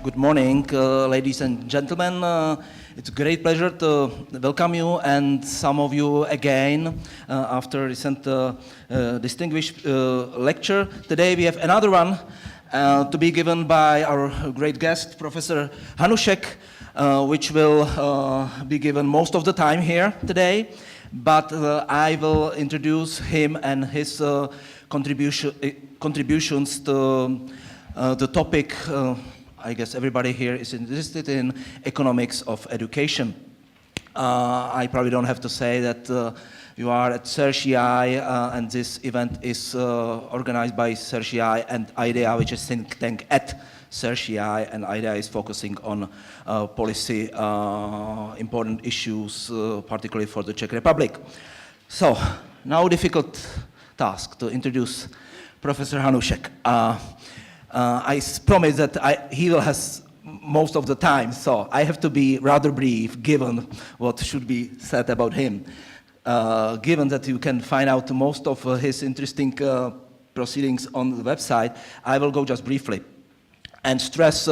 Good morning, ladies and gentlemen. It's a great pleasure to welcome you and some of you again after a recent distinguished lecture. Today we have another one to be given by our great guest, Professor Hanushek, which will be given most of the time here today. But I will introduce him and his contributions to the topic. I guess everybody here is interested in economics of education. I probably don't have to say that you are at CERGE-EI and this event is organized by CERGE-EI and IDEA, which is a think tank at CERGE-EI, and IDEA is focusing on policy important issues, particularly for the Czech Republic. So, now difficult task to introduce Professor Hanushek. I promise that he will have most of the time, so I have to be rather brief given what should be said about him. Given that you can find out most of his interesting proceedings on the website, I will go just briefly and stress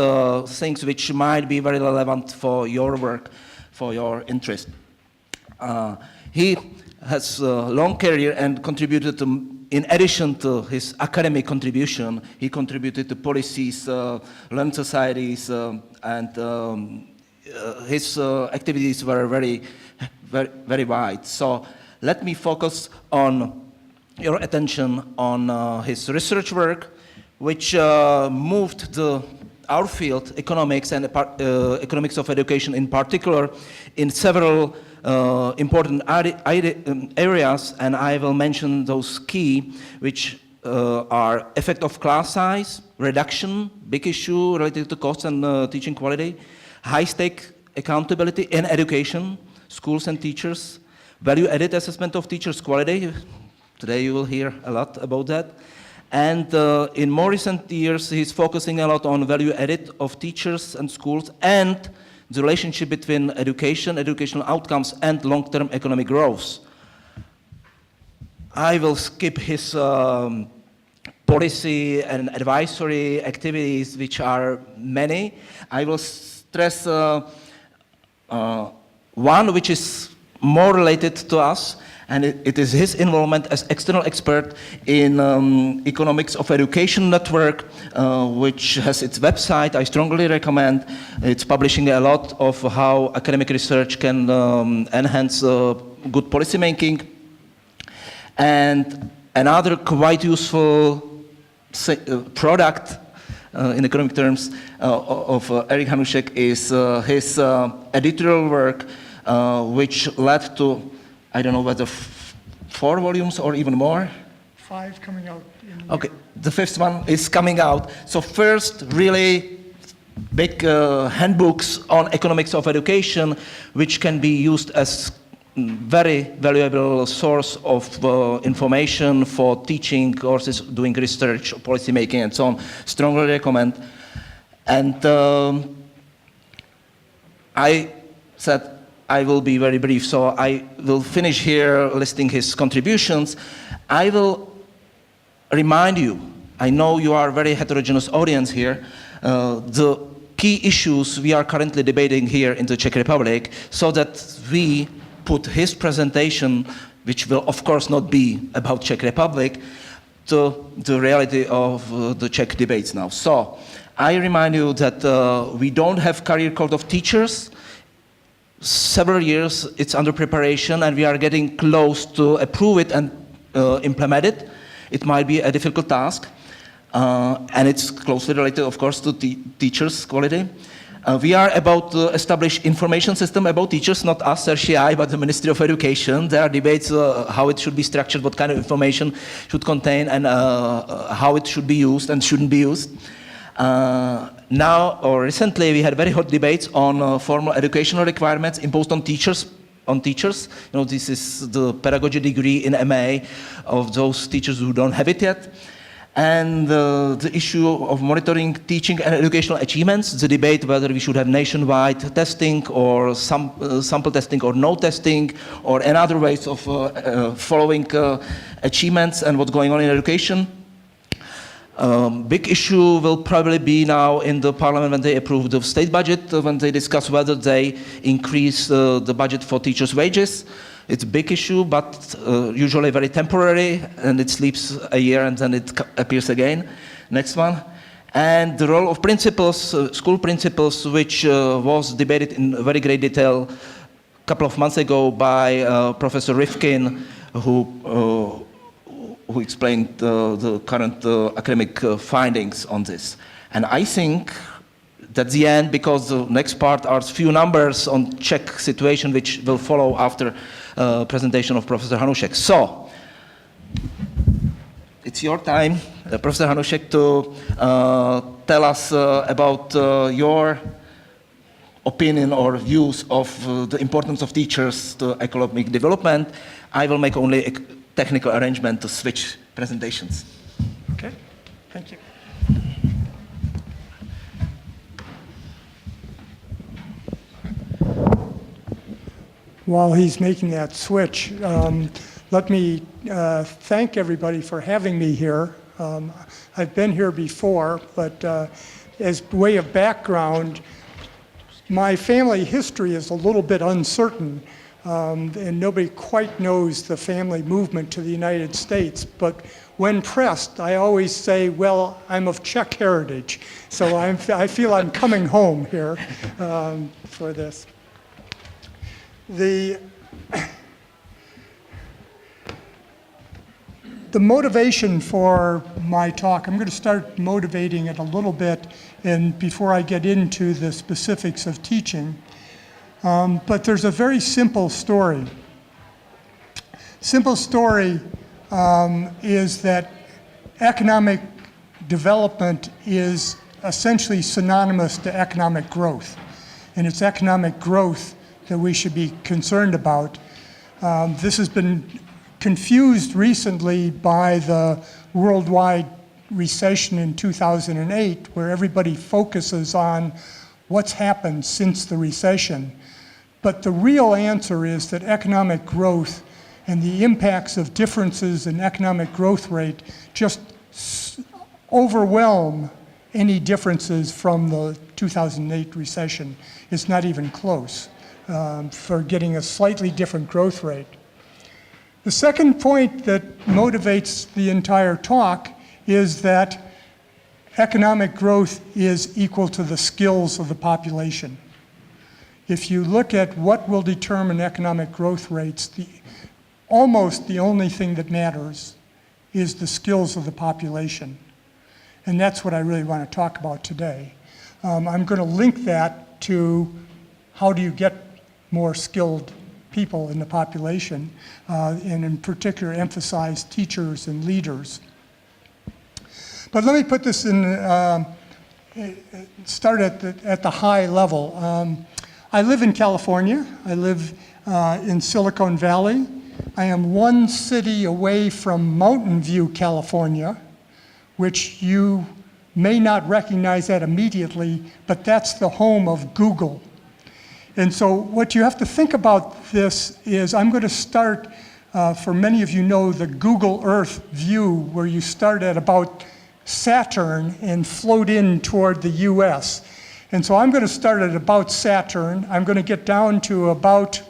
things which might be very relevant for your work, for your interest. He has a long career and contributed to, in addition to his academic contribution, he contributed to policies, learned societies, and his activities were very wide. So let me focus on your attention on his research work, which moved our field, economics and economics of education in particular, in several important areas, and I will mention those key, which are effect of class size, reduction, big issue related to costs and teaching quality, high-stake accountability in education, schools and teachers, value-added assessment of teachers' quality. Today you will hear a lot about that. And in more recent years, he's focusing a lot on value-added of teachers and schools and the relationship between education, educational outcomes, and long-term economic growth. I will skip his policy and advisory activities, which are many. I will stress one which is more related to us, and it is his involvement as external expert in economics of education network, which has its website. I strongly recommend. It's publishing a lot of how academic research can enhance good policy making. And another quite useful product in economic terms of Eric Hanushek is his editorial work, which led to, I don't know whether 4 volumes or even more? 5 coming out. Okay, the 5th one is coming out. So first, really big handbooks on economics of education, which can be used as very valuable source of information for teaching courses, doing research, policy making, and so on. Strongly recommend. And I said, I will be very brief, so I will finish here listing his contributions. I will remind you, I know you are a very heterogeneous audience here, the key issues we are currently debating here in the Czech Republic, so that we put his presentation, which will of course not be about Czech Republic, to the reality of the Czech debates now. So I remind you that we don't have career code of teachers. Several years it's under preparation, and we are getting close to approve it and implement it. It might be a difficult task, and it's closely related, of course, to teachers' quality. We are about to establish information system about teachers, not us, CERGE-EI, but the Ministry of Education. There are debates how it should be structured, what kind of information should contain, and how it should be used and shouldn't be used. Now, or recently, we had very hot debates on formal educational requirements imposed on teachers. You know, this is the pedagogy degree in MA of those teachers who don't have it yet. And the issue of monitoring teaching and educational achievements, the debate whether we should have nationwide testing or sample testing or no testing, or another ways of following achievements and what's going on in education. Big issue will probably be now in the parliament when they approve the state budget, when they discuss whether they increase the budget for teachers' wages. It's a big issue, but usually very temporary, and it sleeps a year and then it appears again. Next one. And the role of principals, school principals, which was debated in very great detail a couple of months ago by Professor Rifkin, who explained the current academic findings on this. And I think that's the end, because the next part are few numbers on Czech situation, which will follow after presentation of Professor Hanushek. So, it's your time, Professor Hanushek, to tell us about your opinion or views of the importance of teachers to economic development. I will make only a technical arrangement to switch presentations. Okay, thank you. While he's making that switch, let me thank everybody for having me here. I've been here before, but as way of background, my family history is a little bit uncertain, and nobody quite knows the family movement to the United States. But when pressed, I always say, well, I'm of Czech heritage, so I feel I'm coming home here for this. The motivation for my talk, I'm going to start motivating it a little bit and before I get into the specifics of teaching. But there's a very simple story. Simple story is that economic development is essentially synonymous to economic growth. And it's economic growth that we should be concerned about. This has been confused recently by the worldwide recession in 2008, where everybody focuses on what's happened since the recession. But the real answer is that economic growth and the impacts of differences in economic growth rate just overwhelm any differences from the 2008 recession. It's not even close. For getting a slightly different growth rate. The second point that motivates the entire talk is that economic growth is equal to the skills of the population. If you look at what will determine economic growth rates, almost the only thing that matters is the skills of the population. And that's what I really want to talk about today. I'm going to link that to how do you get more skilled people in the population, and in particular emphasize teachers and leaders. But let me put this in, start at the high level. I live in California. I live in Silicon Valley. I am one city away from Mountain View, California, which you may not recognize that immediately, but that's the home of Google. And so what you have to think about this is, I'm going to start, for many of you know, the Google Earth view, where you start at about Saturn and float in toward the US. And so I'm going to start at about Saturn. I'm going to get down to about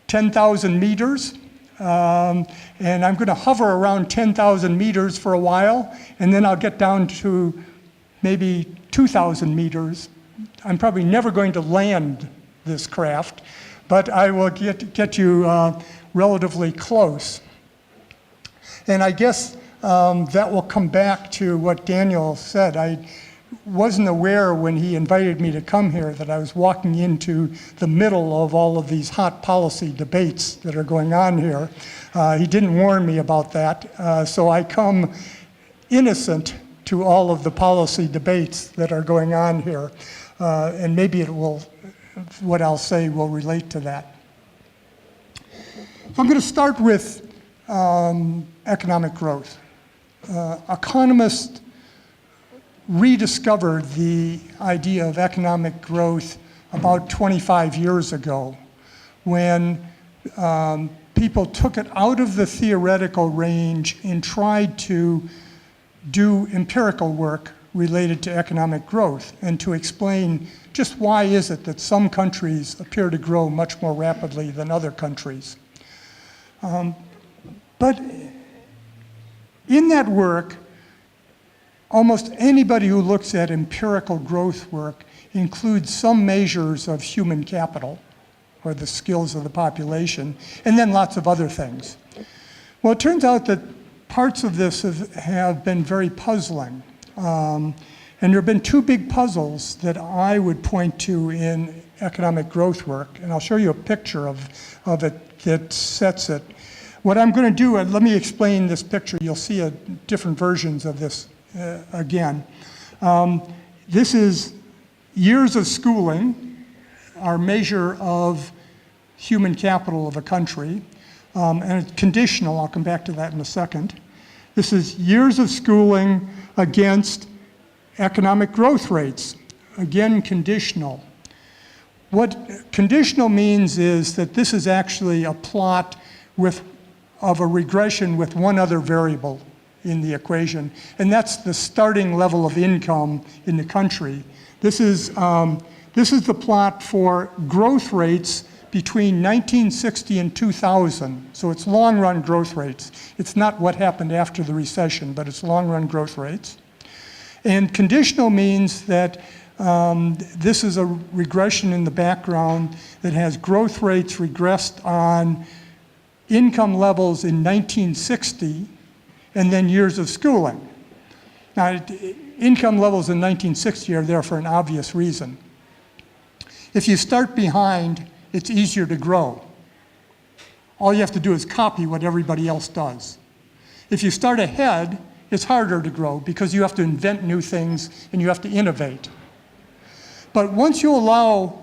10,000 meters. And I'm going to hover around 10,000 meters for a while, and then I'll get down to maybe 2,000 meters. I'm probably never going to land this craft, but I will get you relatively close. And I guess that will come back to what Daniel said. I wasn't aware when he invited me to come here that I was walking into the middle of all of these hot policy debates that are going on here. He didn't warn me about that, so I come innocent to all of the policy debates that are going on here. And maybe what I'll say will relate to that. So I'm going to start with economic growth. Economists rediscovered the idea of economic growth about 25 years ago, when people took it out of the theoretical range and tried to do empirical work related to economic growth and to explain just why is it that some countries appear to grow much more rapidly than other countries. But in that work, almost anybody who looks at empirical growth work includes some measures of human capital, or the skills of the population, and then lots of other things. Well, it turns out that parts of this have been very puzzling. And there have been two big puzzles that I would point to in economic growth work, and I'll show you a picture of it that sets it. What I'm going to do, and let me explain this picture. You'll see different versions of this again. This is years of schooling, our measure of human capital of a country, and it's conditional. I'll come back to that in a second. This is years of schooling against economic growth rates, again conditional. What conditional means is that this is actually a plot of a regression with one other variable in the equation, and that's the starting level of income in the country. This is the plot for growth rates between 1960 and 2000. So it's long-run growth rates. It's not what happened after the recession, but it's long-run growth rates. And conditional means that this is a regression in the background that has growth rates regressed on income levels in 1960 and then years of schooling. Now, income levels in 1960 are there for an obvious reason. If you start behind, it's easier to grow. All you have to do is copy what everybody else does. If you start ahead, it's harder to grow because you have to invent new things and you have to innovate. But once you allow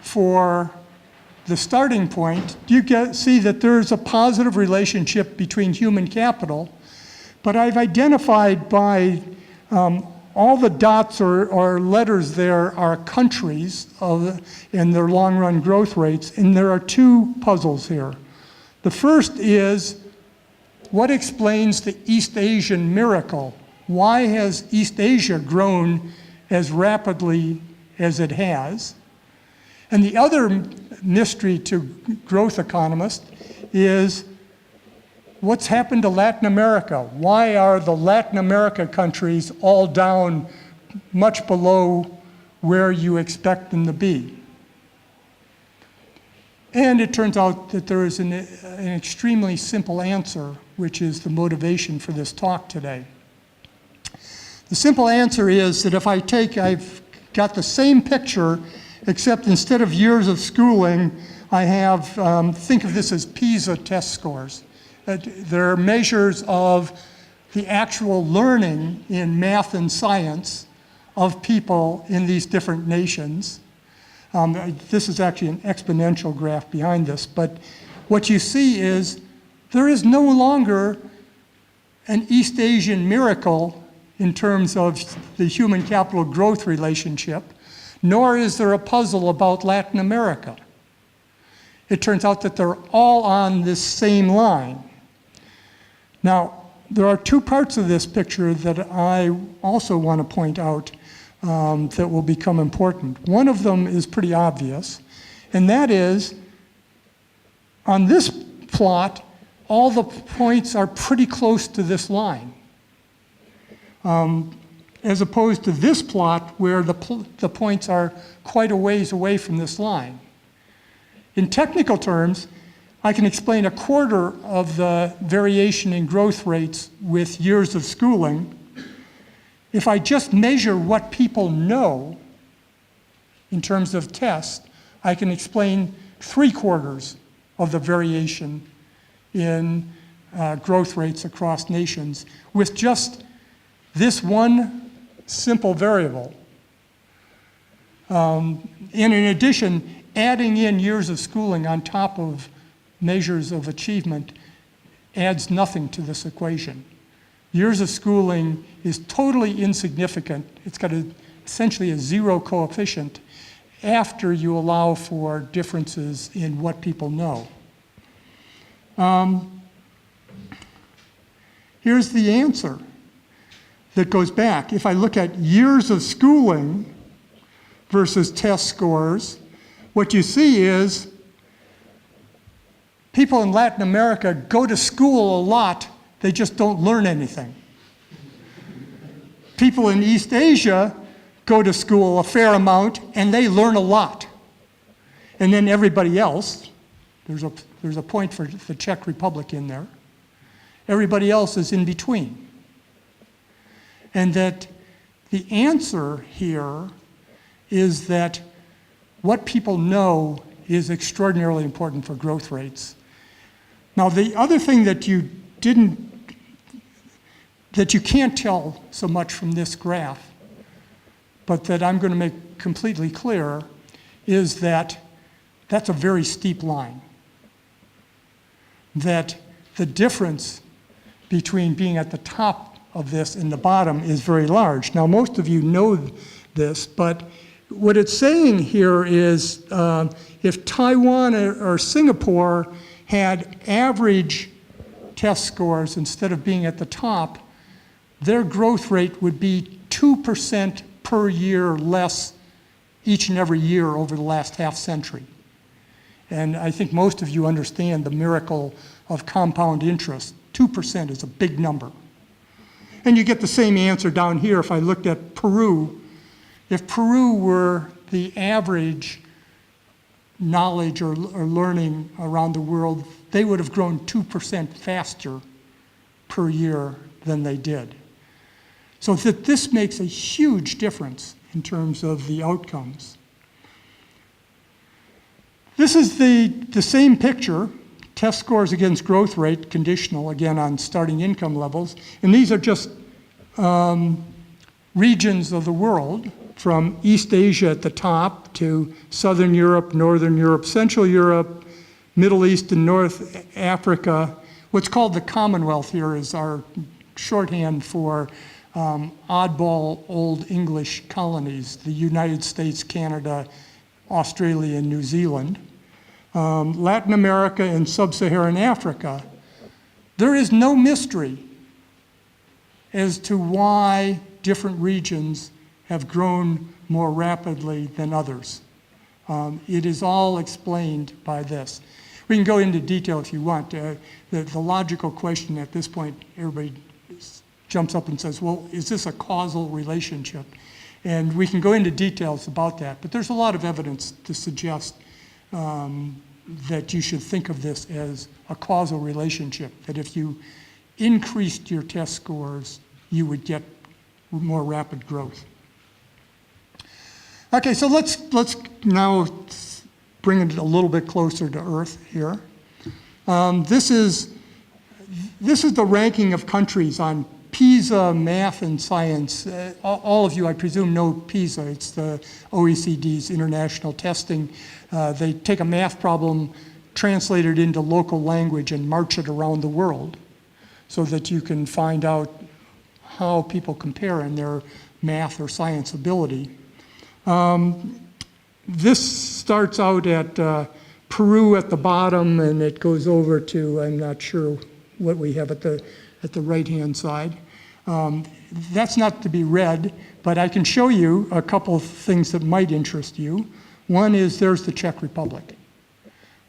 for the starting point, you see that there's a positive relationship between human capital, but I've identified by all the dots or letters there are countries and their long-run growth rates, and there are two puzzles here. The first is, what explains the East Asian miracle? Why has East Asia grown as rapidly as it has? And the other mystery to growth economists is, what's happened to Latin America? Why are the Latin America countries all down much below where you expect them to be? And it turns out that there is an extremely simple answer, which is the motivation for this talk today. The simple answer is that if I've got the same picture, except instead of years of schooling, I have, think of this as PISA test scores. They're measures of the actual learning in math and science of people in these different nations. This is actually an exponential graph behind this, but what you see is there is no longer an East Asian miracle in terms of the human capital growth relationship, nor is there a puzzle about Latin America. It turns out that they're all on this same line. Now, there are two parts of this picture that I also want to point out that will become important. One of them is pretty obvious, and that is, on this plot, all the points are pretty close to this line, as opposed to this plot where the points are quite a ways away from this line. In technical terms, I can explain a quarter of the variation in growth rates with years of schooling. If I just measure what people know in terms of tests, I can explain 3/4 of the variation in growth rates across nations with just this one simple variable. And in addition, adding in years of schooling on top of measures of achievement adds nothing to this equation. Years of schooling is totally insignificant. It's got essentially a zero coefficient after you allow for differences in what people know. Here's the answer. that goes back. If I look at years of schooling versus test scores, what you see is people in Latin America go to school a lot, they just don't learn anything. People in East Asia go to school a fair amount and they learn a lot. And then everybody else, there's a point for the Czech Republic in there, everybody else is in between. And that the answer here is that what people know is extraordinarily important for growth rates. Now, the other thing that you can't tell so much from this graph, but that I'm going to make completely clear, is that that's a very steep line. That the difference between being at the top of this and the bottom is very large. Now, most of you know this, but what it's saying here is if Taiwan or Singapore had average test scores instead of being at the top, their growth rate would be 2% per year less each and every year over the last half century. And I think most of you understand the miracle of compound interest. 2% is a big number. And you get the same answer down here if I looked at Peru. If Peru were the average knowledge or learning around the world, they would have grown 2% faster per year than they did. So that this makes a huge difference in terms of the outcomes. This is the same picture, test scores against growth rate, conditional, again, on starting income levels. And these are just regions of the world, from East Asia at the top to Southern Europe, Northern Europe, Central Europe, Middle East and North Africa. What's called the Commonwealth here is our shorthand for oddball Old English colonies, the United States, Canada, Australia, and New Zealand. Latin America and Sub-Saharan Africa. There is no mystery as to why different regions have grown more rapidly than others. It is all explained by this. We can go into detail if you want. The logical question at this point, everybody jumps up and says, well, is this a causal relationship? And we can go into details about that, but there's a lot of evidence to suggest that you should think of this as a causal relationship, that if you increased your test scores, you would get more rapid growth. Okay, so let's now bring it a little bit closer to Earth here. This is the ranking of countries on PISA, math, and science. All of you, I presume, know PISA. It's the OECD's international testing. They take a math problem, translate it into local language, and march it around the world so that you can find out how people compare in their math or science ability. This starts out at Peru at the bottom, and it goes over to, I'm not sure what we have at the right-hand side. That's not to be read, but I can show you a couple of things that might interest you. One is there's the Czech Republic,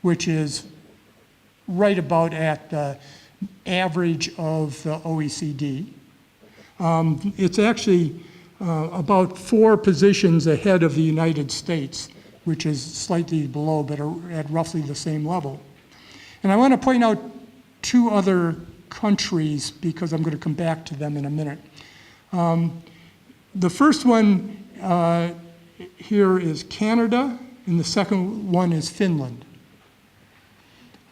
which is right about at the average of the OECD. It's actually about 4 positions ahead of the United States, which is slightly below, but at roughly the same level. And I want to point out 2 other countries because I'm going to come back to them in a minute. The first one here is Canada, and the second one is Finland.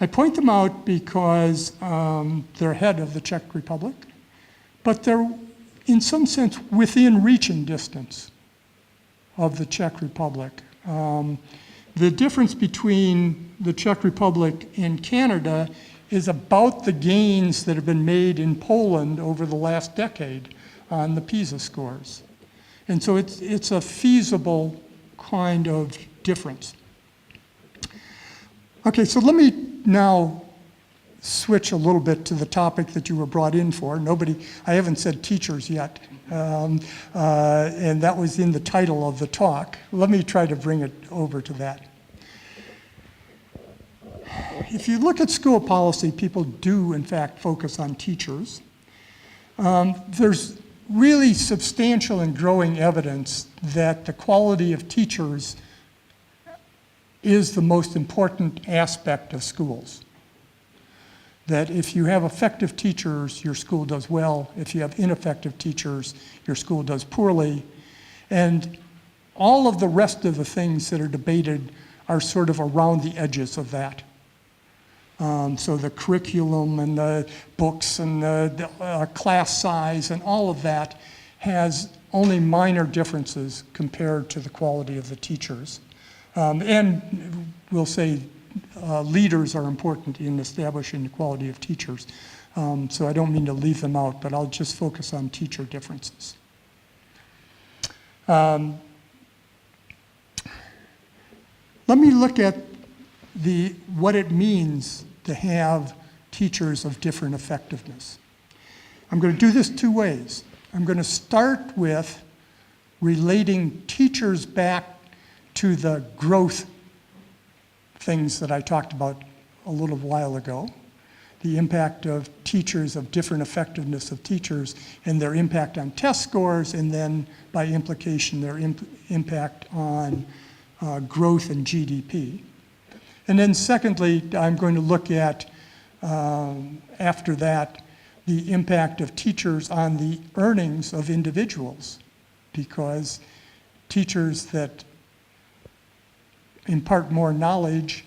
I point them out because they're ahead of the Czech Republic, but they're in some sense within reaching distance of the Czech Republic. The difference between the Czech Republic and Canada is about the gains that have been made in Poland over the last decade on the PISA scores. And so it's a feasible kind of difference. Okay, so let me now switch a little bit to the topic that you were brought in for. I haven't said teachers yet, and that was in the title of the talk. Let me try to bring it over to that. If you look at school policy, people do, in fact, focus on teachers. There's really substantial and growing evidence that the quality of teachers is the most important aspect of schools. That if you have effective teachers, your school does well. If you have ineffective teachers, your school does poorly. And all of the rest of the things that are debated are sort of around the edges of that. So the curriculum and the books and the class size and all of that has only minor differences compared to the quality of the teachers. And we'll say leaders are important in establishing the quality of teachers. So I don't mean to leave them out, but I'll just focus on teacher differences. Let me look at what it means to have teachers of different effectiveness. I'm going to do this two ways. I'm going to start with relating teachers back to the growth things that I talked about a little while ago, the impact of teachers, of different effectiveness of teachers, and their impact on test scores, and then by implication, their impact on growth and GDP. And then secondly, I'm going to look at, after that, the impact of teachers on the earnings of individuals, because teachers that impart more knowledge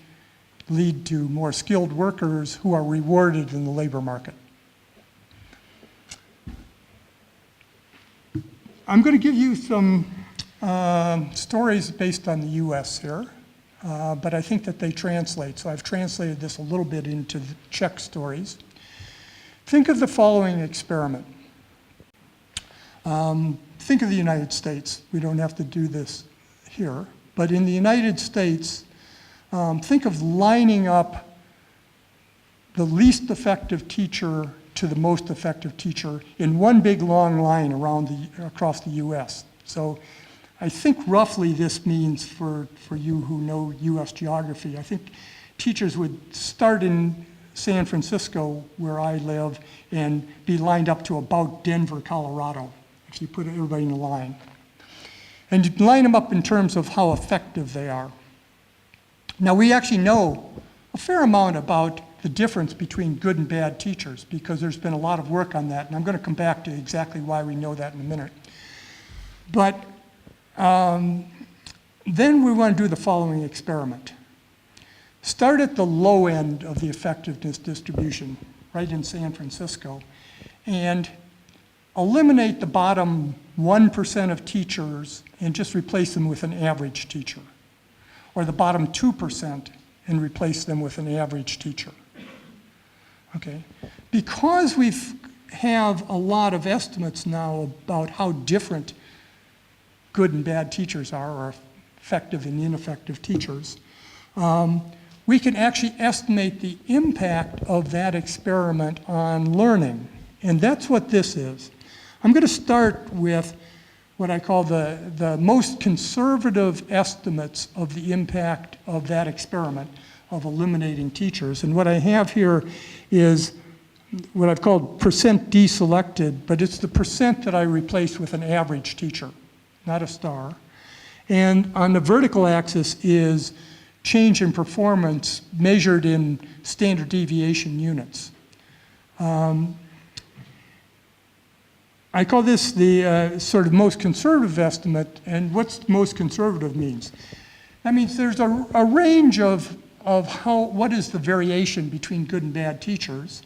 lead to more skilled workers who are rewarded in the labor market. I'm going to give you some stories based on the US here. But I think that they translate, so I've translated this a little bit into the Czech stories. Think of the following experiment. Think of the United States. We don't have to do this here, but in the United States, think of lining up the least effective teacher to the most effective teacher in one big long line across the US. So I think roughly this means, for you who know US geography, I think teachers would start in San Francisco, where I live, and be lined up to about Denver, Colorado, if you put everybody in a line. And you line them up in terms of how effective they are. Now, we actually know a fair amount about the difference between good and bad teachers, because there's been a lot of work on that, and I'm going to come back to exactly why we know that in a minute. But then we want to do the following experiment. Start at the low end of the effectiveness distribution, right in San Francisco, and eliminate the bottom 1% of teachers and just replace them with an average teacher, or the bottom 2% and replace them with an average teacher. Okay? Because we have a lot of estimates now about how different good and bad teachers are, or effective and ineffective teachers, we can actually estimate the impact of that experiment on learning. And that's what this is. I'm going to start with what I call the most conservative estimates of the impact of that experiment of eliminating teachers. And what I have here is what I've called percent deselected, but it's the percent that I replace with an average teacher, not a star. And on the vertical axis is change in performance measured in standard deviation units. I call this the sort of most conservative estimate, and what's most conservative means? That means there's a range of what is the variation between good and bad teachers.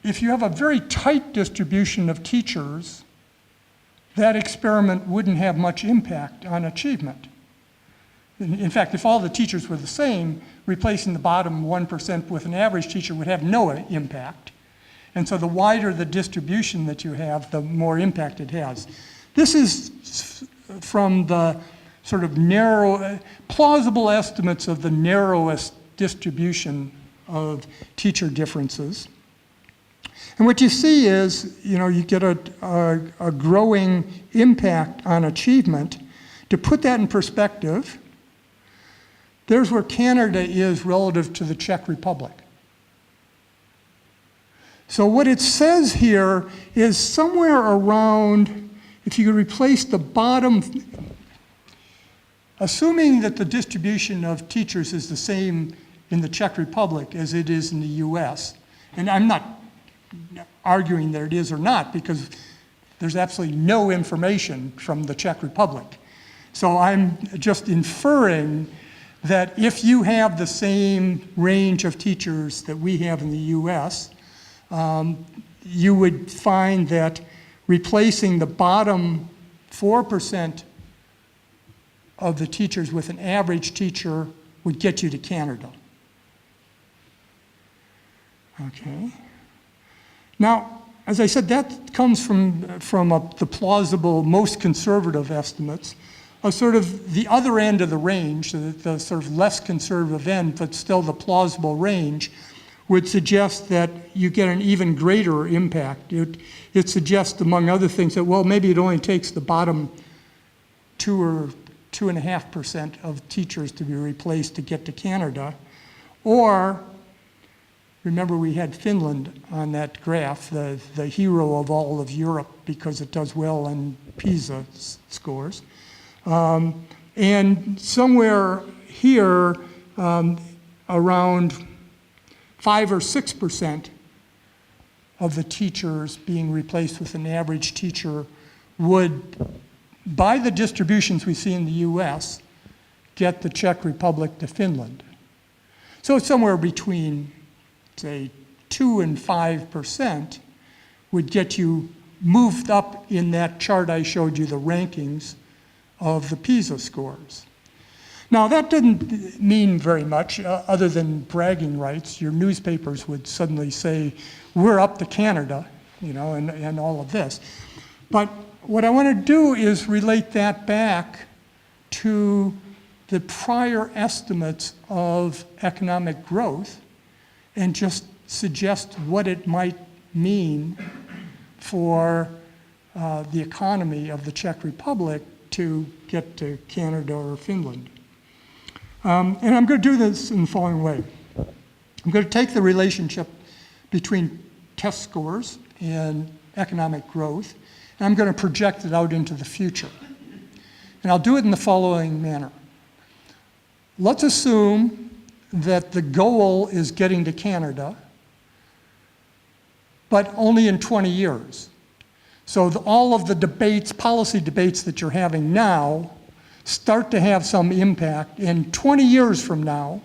If you have a very tight distribution of teachers, that experiment wouldn't have much impact on achievement. In fact, if all the teachers were the same, replacing the bottom 1% with an average teacher would have no impact. And so the wider the distribution that you have, the more impact it has. This is from the sort of narrow, plausible estimates of the narrowest distribution of teacher differences. And what you see is, you get a growing impact on achievement. To put that in perspective, there's where Canada is relative to the Czech Republic. So what it says here is somewhere around, if you could replace the bottom, assuming that the distribution of teachers is the same in the Czech Republic as it is in the US, and I'm not arguing that it is or not, because there's absolutely no information from the Czech Republic. So I'm just inferring that if you have the same range of teachers that we have in the US, you would find that replacing the bottom 4% of the teachers with an average teacher would get you to Canada. Okay. Now, as I said, that comes from the plausible, most conservative estimates. A sort of the other end of the range, the sort of less conservative end, but still the plausible range, would suggest that you get an even greater impact. It suggests, among other things, that, well, maybe it only takes the bottom 2 or 2.5% of teachers to be replaced to get to Canada. Or, remember we had Finland on that graph, the hero of all of Europe because it does well in PISA scores. And somewhere here, around 5 or 6% of the teachers being replaced with an average teacher would, by the distributions we see in the US, get the Czech Republic to Finland. So it's somewhere between, say, 2 and 5% would get you moved up in that chart I showed you, the rankings of the PISA scores. Now, that didn't mean very much other than bragging rights. Your newspapers would suddenly say, we're up to Canada, and all of this. But what I want to do is relate that back to the prior estimates of economic growth and just suggest what it might mean for the economy of the Czech Republic to get to Canada or Finland. And I'm going to do this in the following way. I'm going to take the relationship between test scores and economic growth, and I'm going to project it out into the future. And I'll do it in the following manner. Let's assume that the goal is getting to Canada, but only in 20 years. So all of the debates, policy debates that you're having now, start to have some impact. In 20 years from now,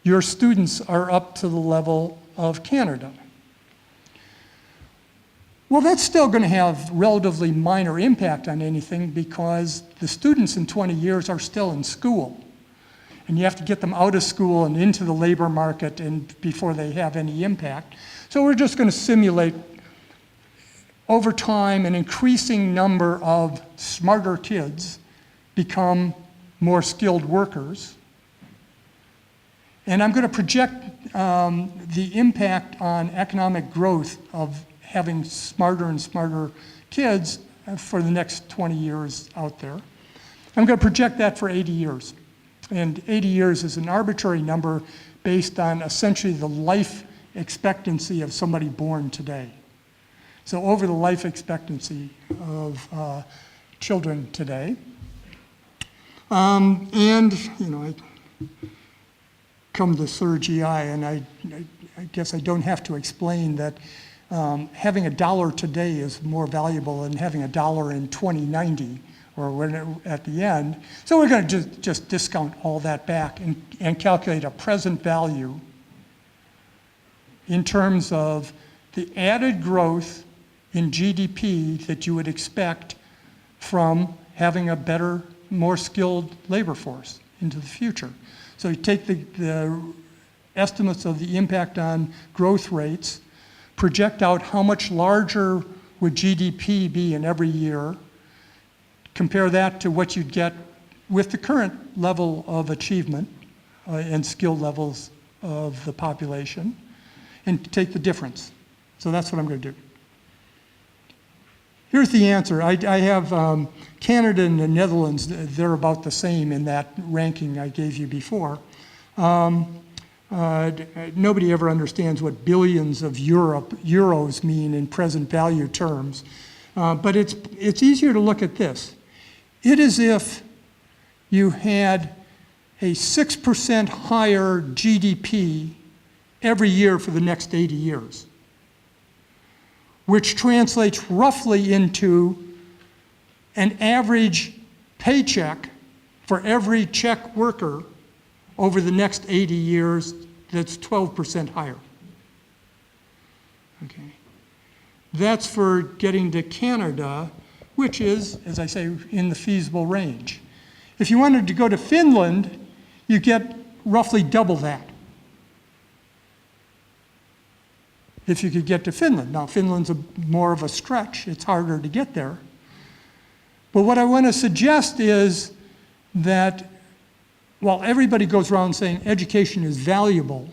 your students are up to the level of Canada. Well, that's still going to have relatively minor impact on anything because the students in 20 years are still in school. And you have to get them out of school and into the labor market and before they have any impact. So we're just going to simulate over time an increasing number of smarter kids become more skilled workers. And I'm going to project the impact on economic growth of having smarter and smarter kids for the next 20 years out there. I'm going to project that for 80 years. And 80 years is an arbitrary number based on essentially the life expectancy of somebody born today. So over the life expectancy of children today. And, I come to CERGE-EI, and I guess I don't have to explain that having $1 today is more valuable than having $1 in 2090 or when at the end. So we're going to just discount all that back and calculate a present value in terms of the added growth in GDP that you would expect from having a better, more skilled labor force into the future. So you take the estimates of the impact on growth rates, project out how much larger would GDP be in every year, compare that to what you'd get with the current level of achievement and skill levels of the population and take the difference. So that's what I'm going to do. Here's the answer. I have Canada and the Netherlands, they're about the same in that ranking I gave you before. Nobody ever understands what billions of euros mean in present value terms. But it's easier to look at this. It is if you had a 6% higher GDP every year for the next 80 years, which translates roughly into an average paycheck for every Czech worker over the next 80 years that's 12% higher. Okay. That's for getting to Canada, which is, as I say, in the feasible range. If you wanted to go to Finland, you get roughly double that. If you could get to Finland. Now, Finland's more of a stretch. It's harder to get there. But what I want to suggest is that while everybody goes around saying education is valuable,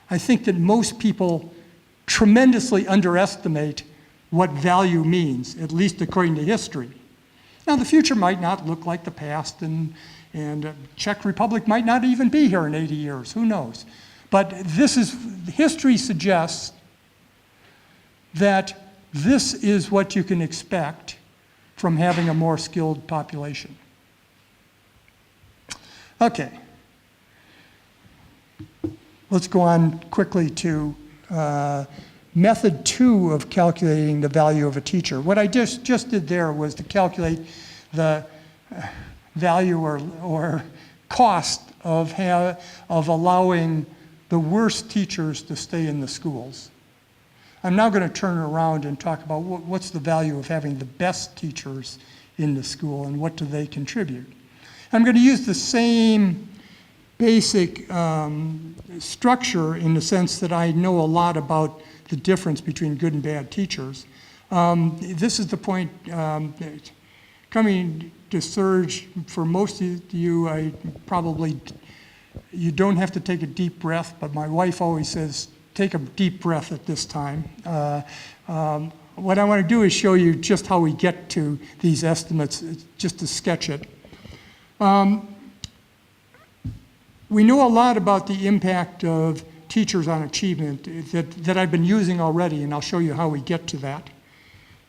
I think that most people tremendously underestimate what value means, at least according to history. Now, the future might not look like the past, and Czech Republic might not even be here in 80 years. Who knows? But history suggests that this is what you can expect from having a more skilled population. Okay. Let's go on quickly to method 2 of calculating the value of a teacher. What I just did there was to calculate the value or cost of allowing the worst teachers to stay in the schools. I'm now going to turn around and talk about what's the value of having the best teachers in the school and what do they contribute. I'm going to use the same basic structure in the sense that I know a lot about the difference between good and bad teachers. This is the point, coming to CERGE, for most of you, you don't have to take a deep breath, but my wife always says, take a deep breath at this time. What I want to do is show you just how we get to these estimates, just to sketch it. We know a lot about the impact of teachers on achievement that I've been using already, and I'll show you how we get to that.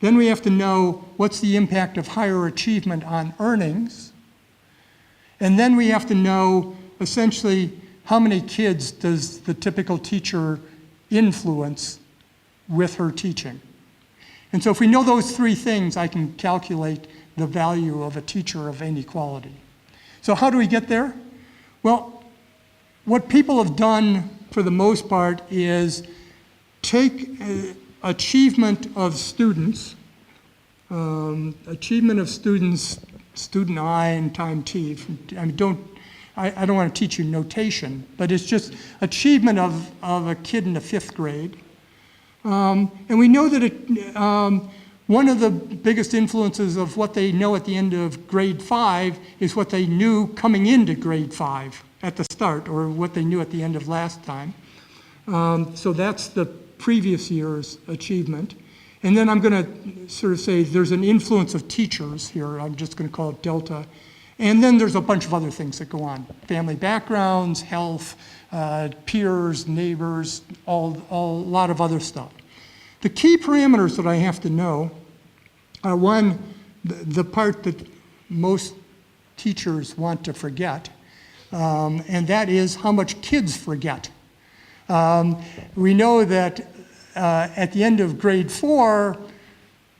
Then we have to know what's the impact of higher achievement on earnings. And then we have to know essentially how many kids does the typical teacher influence with her teaching. And so if we know those three things, I can calculate the value of a teacher of any quality. So how do we get there? Well, what people have done for the most part is take achievement of students, student I and time T. I mean, I don't want to teach you notation, but it's just achievement of a kid in the 5th grade. And we know that one of the biggest influences of what they know at the end of grade 5 is what they knew coming into grade 5 at the start, or what they knew at the end of last time. So that's the previous year's achievement. And then I'm going to sort of say there's an influence of teachers here. I'm just going to call it delta. And then there's a bunch of other things that go on. Family backgrounds, health, peers, neighbors, a lot of other stuff. The key parameters that I have to know are, one, the part that most teachers want to forget, and that is how much kids forget. We know that at the end of grade 4,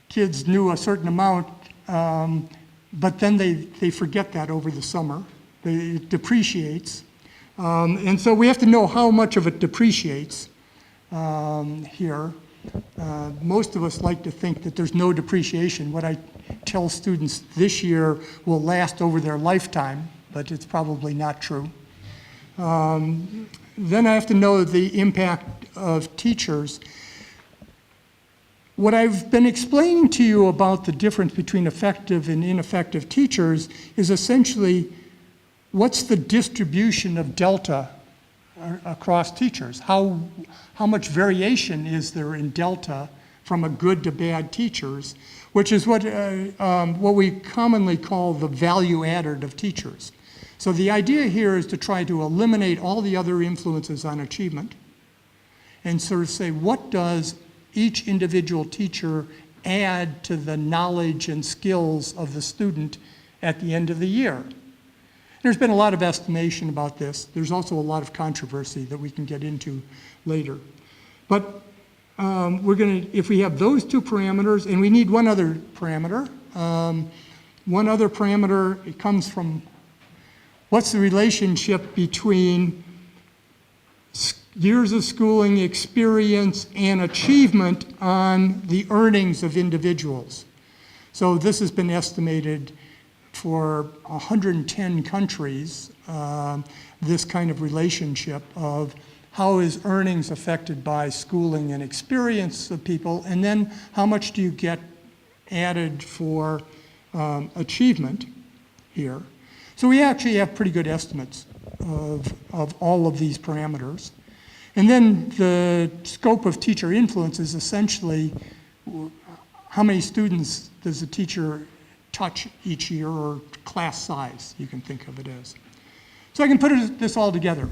kids knew a certain amount, but then they forget that over the summer. It depreciates. And so we have to know how much of it depreciates here. Most of us like to think that there's no depreciation. What I tell students this year will last over their lifetime, but it's probably not true. Then I have to know the impact of teachers. What I've been explaining to you about the difference between effective and ineffective teachers is essentially what's the distribution of delta across teachers. How much variation is there in delta from a good to bad teachers, which is what we commonly call the value added of teachers. So the idea here is to try to eliminate all the other influences on achievement and sort of say, what does each individual teacher add to the knowledge and skills of the student at the end of the year? There's been a lot of estimation about this. There's also a lot of controversy that we can get into later. But if we have those two parameters, and we need one other parameter. One other parameter, it comes from what's the relationship between years of schooling, experience, and achievement on the earnings of individuals. So this has been estimated for 110 countries, this kind of relationship of how is earnings affected by schooling and experience of people, and then how much do you get added for achievement here. So we actually have pretty good estimates of all of these parameters. And then the scope of teacher influence is essentially how many students does a teacher touch each year, or class size, you can think of it as. So I can put this all together.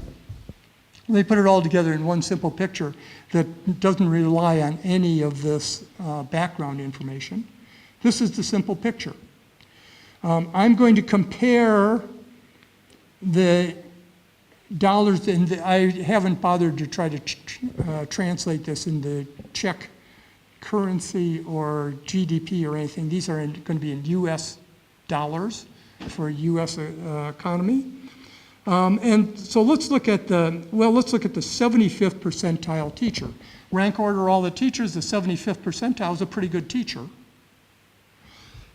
Let me put it all together in one simple picture that doesn't rely on any of this background information. This is the simple picture. I'm going to compare the dollars, and I haven't bothered to try to translate this into Czech currency or GDP or anything. These are going to be in US dollars for US economy. And so let's look at the 75th percentile teacher. Rank order all the teachers, the 75th percentile is a pretty good teacher.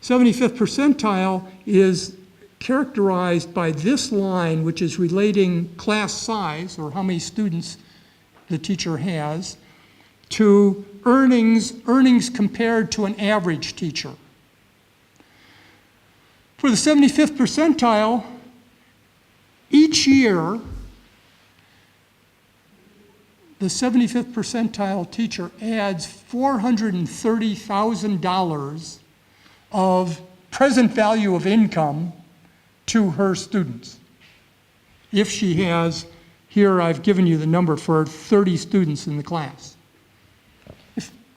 75th percentile is characterized by this line, which is relating class size, or how many students the teacher has, to earnings compared to an average teacher. For the 75th percentile, each year, the 75th percentile teacher adds $430,000 of present value of income to her students. If she has, here I've given you the number for 30 students in the class.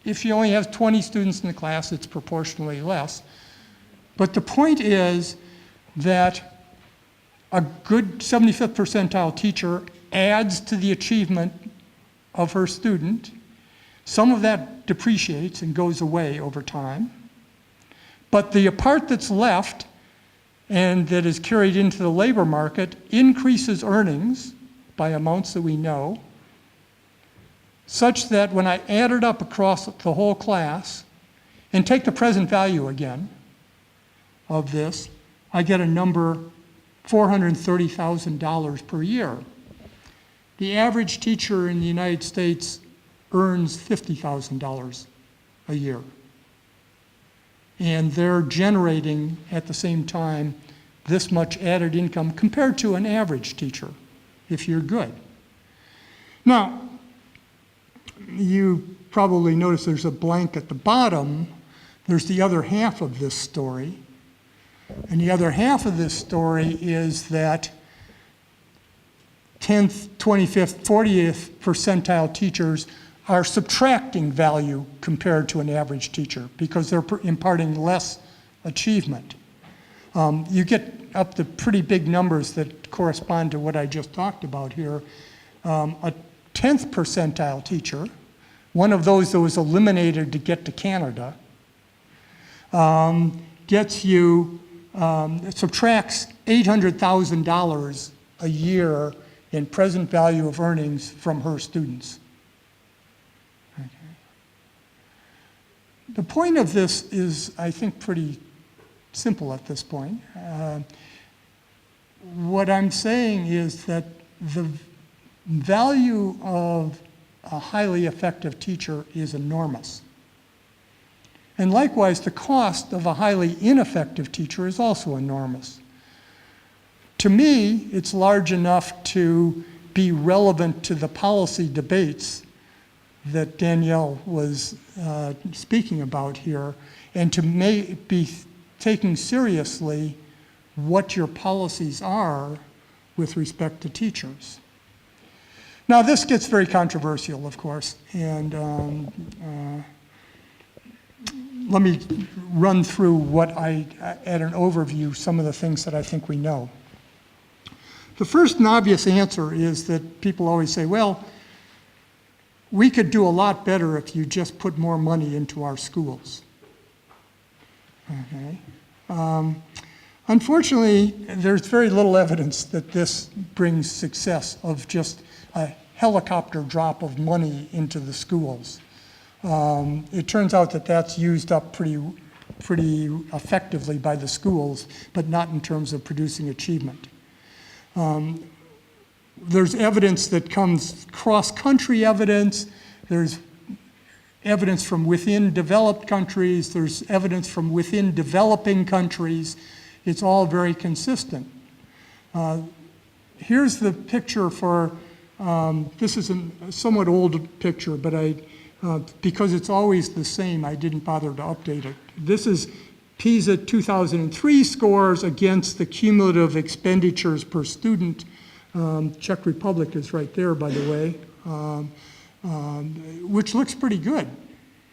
If she only has 20 students in the class, it's proportionally less. But the point is that a good 75th percentile teacher adds to the achievement of her student. Some of that depreciates and goes away over time. But the part that's left and that is carried into the labor market increases earnings by amounts that we know, such that when I add it up across the whole class and take the present value again of this, I get a number $430,000 per year. The average teacher in the United States earns $50,000 a year. And they're generating at the same time this much added income compared to an average teacher, if you're good. Now, you probably notice there's a blank at the bottom. There's the other half of this story. And the other half of this story is that 10th, 25th, 40th percentile teachers are subtracting value compared to an average teacher because they're imparting less achievement. You get up to pretty big numbers that correspond to what I just talked about here. A 10th percentile teacher, one of those that was eliminated to get to Canada, gets you, subtracts $800,000 a year in present value of earnings from her students. Okay. The point of this is, I think, pretty simple at this point. What I'm saying is that the value of a highly effective teacher is enormous. And likewise, the cost of a highly ineffective teacher is also enormous. To me, it's large enough to be relevant to the policy debates that Danielle was speaking about here, and to be taking seriously what your policies are with respect to teachers. Now, this gets very controversial, of course, and let me run through what at an overview, some of the things that I think we know. The first and obvious answer is that people always say, well, we could do a lot better if you just put more money into our schools. Okay. Unfortunately, there's very little evidence that this brings success of just a helicopter drop of money into the schools. It turns out that that's used up pretty effectively by the schools, but not in terms of producing achievement. There's evidence that comes cross-country evidence. There's evidence from within developed countries. There's evidence from within developing countries. It's all very consistent. Here's the picture for, this is a somewhat old picture, but because it's always the same, I didn't bother to update it. This is PISA 2003 scores against the cumulative expenditures per student. Czech Republic is right there, by the way, which looks pretty good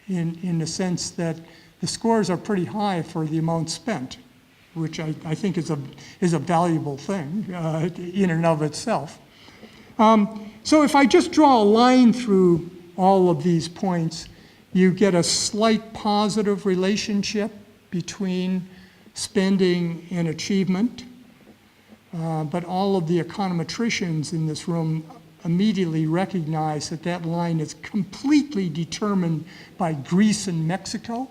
in the sense that the scores are pretty high for the amount spent, which I think is a valuable thing in and of itself. So if I just draw a line through all of these points, you get a slight positive relationship between spending and achievement. But all of the econometricians in this room immediately recognize that that line is completely determined by Greece and Mexico.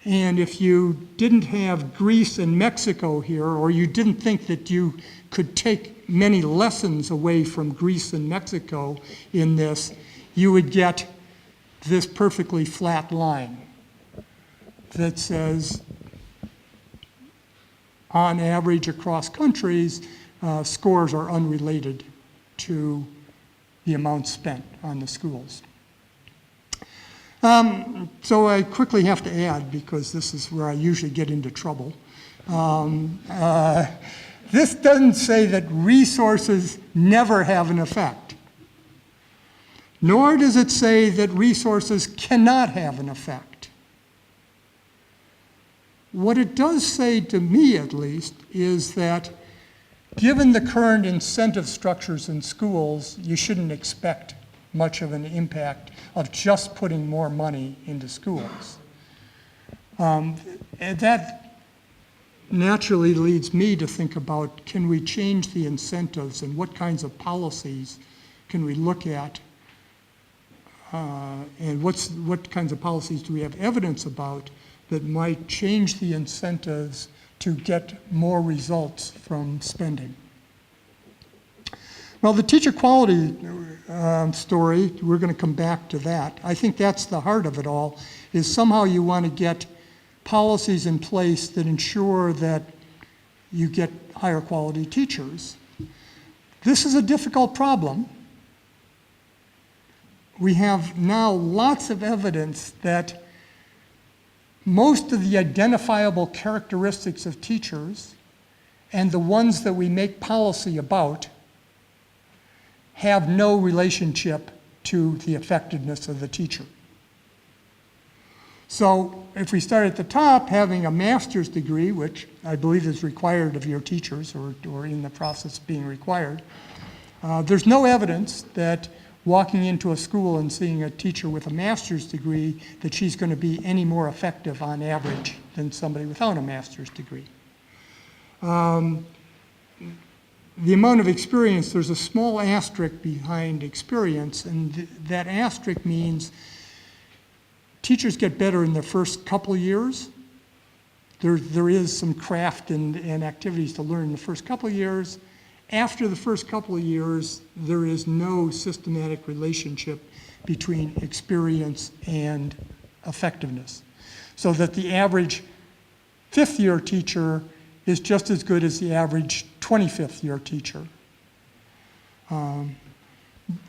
And if you didn't have Greece and Mexico here, or you didn't think that you could take many lessons away from Greece and Mexico in this, you would get this perfectly flat line that says, on average across countries, scores are unrelated to the amount spent on the schools. So I quickly have to add, because this is where I usually get into trouble. This doesn't say that resources never have an effect, nor does it say that resources cannot have an effect. What it does say, to me at least, is that given the current incentive structures in schools, you shouldn't expect much of an impact of just putting more money into schools. And that naturally leads me to think about, can we change the incentives and what kinds of policies can we look at? And what kinds of policies do we have evidence about that might change the incentives to get more results from spending? Well, the teacher quality story, we're going to come back to that. I think that's the heart of it all, is somehow you want to get policies in place that ensure that you get higher quality teachers. This is a difficult problem. We have now lots of evidence that most of the identifiable characteristics of teachers and the ones that we make policy about have no relationship to the effectiveness of the teacher. So if we start at the top, having a master's degree, which I believe is required of your teachers or in the process of being required, there's no evidence that walking into a school and seeing a teacher with a master's degree, that she's going to be any more effective on average than somebody without a master's degree. The amount of experience, there's a small asterisk behind experience, and that asterisk means teachers get better in their first couple of years. There is some craft and activities to learn in the first couple of years. After the first couple of years, there is no systematic relationship between experience and effectiveness. So that the average fifth-year teacher is just as good as the average 25th year teacher.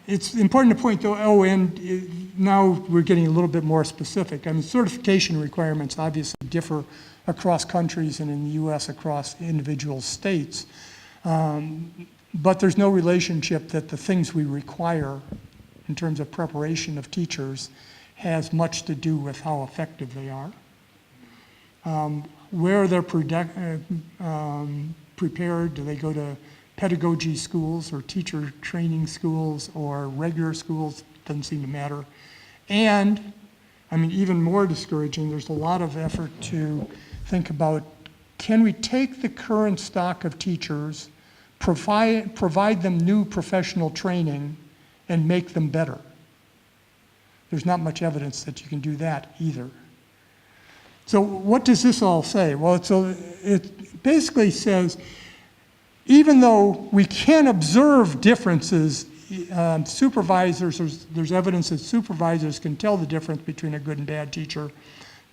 It's important to point though, and now we're getting a little bit more specific. I mean, certification requirements obviously differ across countries and in the US across individual states. But there's no relationship that the things we require in terms of preparation of teachers has much to do with how effective they are. Where they're prepared, do they go to pedagogy schools or teacher training schools or regular schools? Doesn't seem to matter. And, I mean, even more discouraging, there's a lot of effort to think about, can we take the current stock of teachers, provide them new professional training, and make them better? There's not much evidence that you can do that either. So what does this all say? Well, it basically says, even though we can observe differences, there's evidence that supervisors can tell the difference between a good and bad teacher,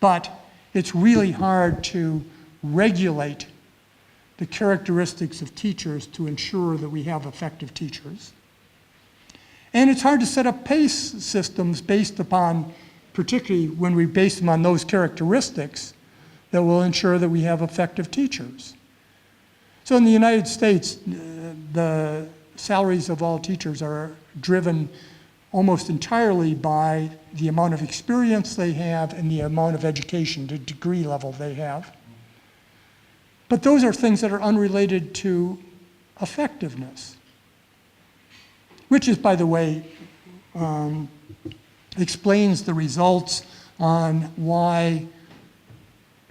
but it's really hard to regulate the characteristics of teachers to ensure that we have effective teachers. And it's hard to set up PACE systems based upon, particularly when we base them on those characteristics, that will ensure that we have effective teachers. So in the United States, the salaries of all teachers are driven almost entirely by the amount of experience they have and the amount of education, the degree level they have. But those are things that are unrelated to effectiveness, which is, by the way, explains the results on why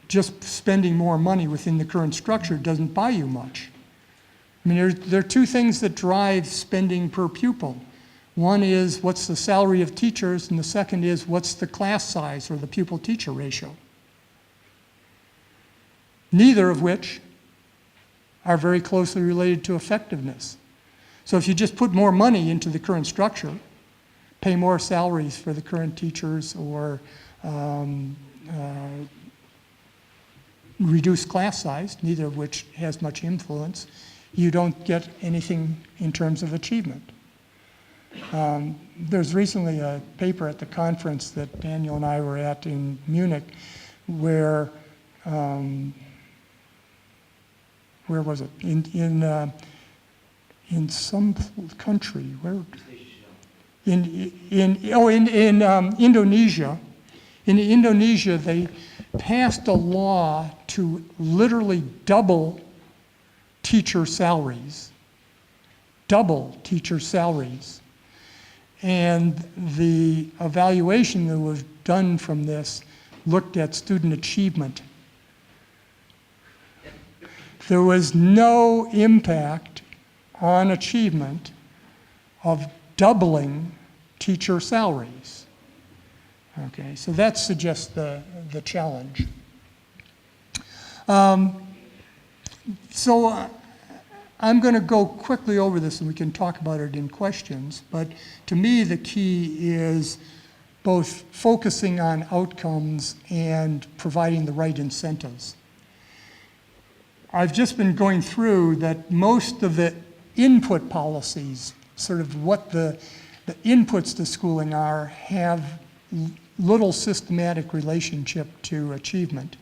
just spending more money within the current structure doesn't buy you much. I mean, there are two things that drive spending per pupil. One is what's the salary of teachers, and the second is what's the class size or the pupil-teacher ratio. Neither of which are very closely related to effectiveness. So if you just put more money into the current structure, pay more salaries for the current teachers, or reduce class size, neither of which has much influence, you don't get anything in terms of achievement. There's recently a paper at the conference that Daniel and I were at in Munich where was it? In some country, where? In Indonesia. In Indonesia, they passed a law to literally double teacher salaries. Double teacher salaries. And the evaluation that was done from this looked at student achievement. There was no impact on achievement of doubling teacher salaries. Okay, so that suggests the challenge. So I'm going to go quickly over this and we can talk about it in questions, but to me the key is both focusing on outcomes and providing the right incentives. I've just been going through that most of the input policies, sort of what the inputs to schooling are, have little systematic relationship to achievement.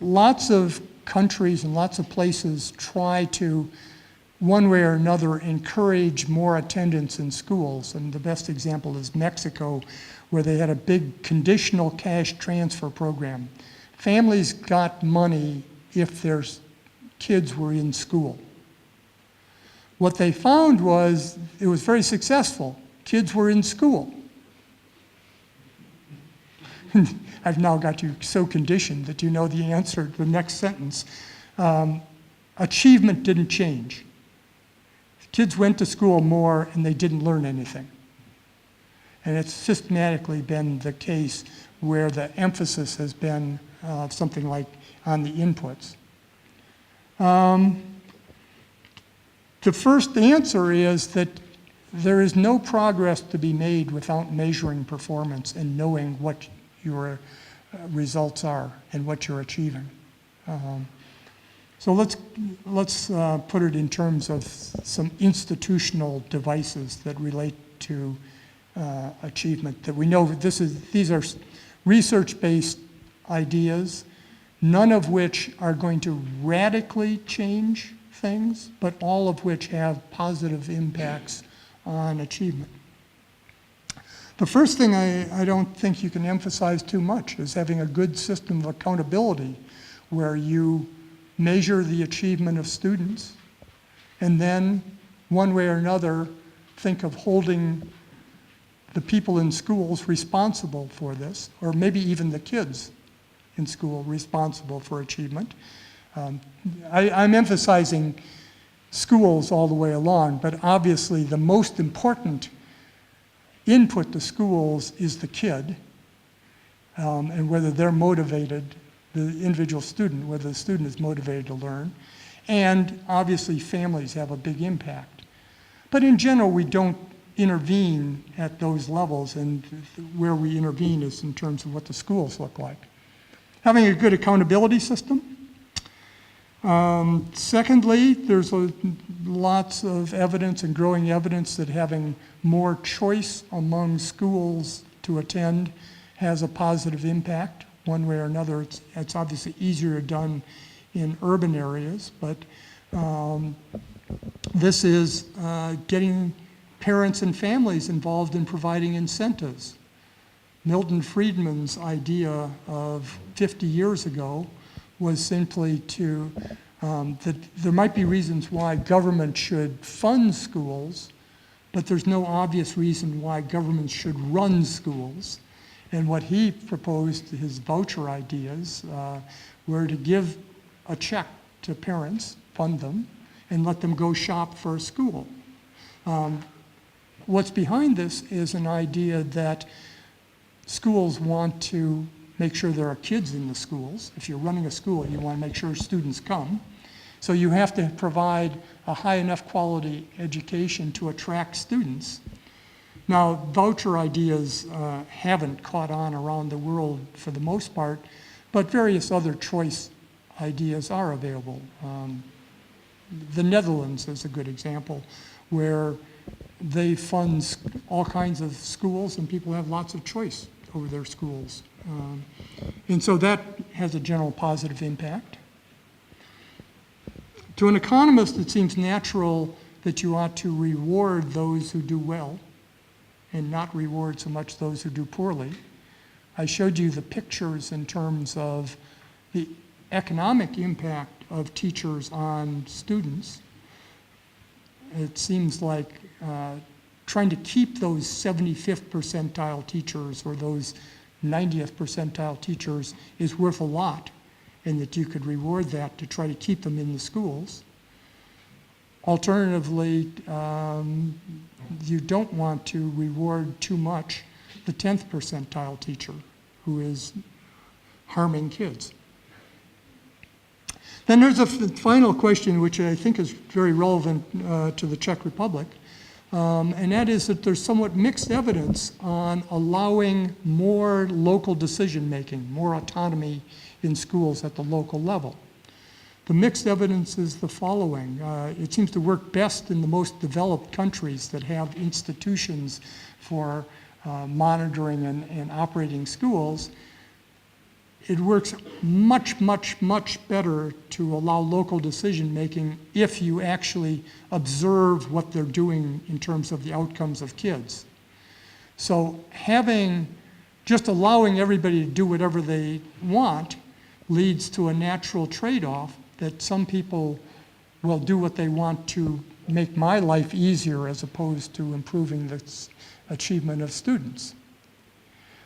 Lots of countries and lots of places try to, one way or another, encourage more attendance in schools. And the best example is Mexico, where they had a big conditional cash transfer program. Families got money if their kids were in school. What they found was it was very successful. Kids were in school. I've now got you so conditioned that you know the answer to the next sentence. Achievement didn't change. Kids went to school more and they didn't learn anything. And it's systematically been the case where the emphasis has been something like on the inputs. The first answer is that there is no progress to be made without measuring performance and knowing what your results are and what you're achieving. So let's put it in terms of some institutional devices that relate to achievement. That we know these are research-based ideas, none of which are going to radically change things, but all of which have positive impacts on achievement. The first thing I don't think you can emphasize too much is having a good system of accountability where you measure the achievement of students and then, one way or another, think of holding the people in schools responsible for this, or maybe even the kids in school responsible for achievement. I'm emphasizing schools all the way along, but obviously the most important input to schools is the kid, and whether they're motivated, the individual student, whether the student is motivated to learn, and obviously families have a big impact. But in general, we don't intervene at those levels, and where we intervene is in terms of what the schools look like. Having a good accountability system. Secondly, there's lots of evidence and growing evidence that having more choice among schools to attend has a positive impact. One way or another, it's obviously easier done in urban areas, but this is getting parents and families involved in providing incentives. Milton Friedman's idea of 50 years ago was simply that there might be reasons why government should fund schools, but there's no obvious reason why government should run schools. And what he proposed, his voucher ideas, were to give a check to parents, fund them, and let them go shop for a school. What's behind this is an idea that schools want to make sure there are kids in the schools. If you're running a school, you want to make sure students come. So you have to provide a high enough quality education to attract students. Now, voucher ideas haven't caught on around the world for the most part, but various other choice ideas are available. The Netherlands is a good example where they fund all kinds of schools and people have lots of choice over their schools. And so that has a general positive impact. To an economist, it seems natural that you ought to reward those who do well and not reward so much those who do poorly. I showed you the pictures in terms of the economic impact of teachers on students. It seems like trying to keep those 75th percentile teachers or those 90th percentile teachers is worth a lot, and that you could reward that to try to keep them in the schools. Alternatively, you don't want to reward too much the 10th percentile teacher who is harming kids. Then there's a final question which I think is very relevant to the Czech Republic, and that is that there's somewhat mixed evidence on allowing more local decision-making, more autonomy in schools at the local level. The mixed evidence is the following. It seems to work best in the most developed countries that have institutions for monitoring and operating schools. It works much, much, much better to allow local decision-making if you actually observe what they're doing in terms of the outcomes of kids. So just allowing everybody to do whatever they want leads to a natural trade-off that some people will do what they want to make my life easier as opposed to improving the achievement of students.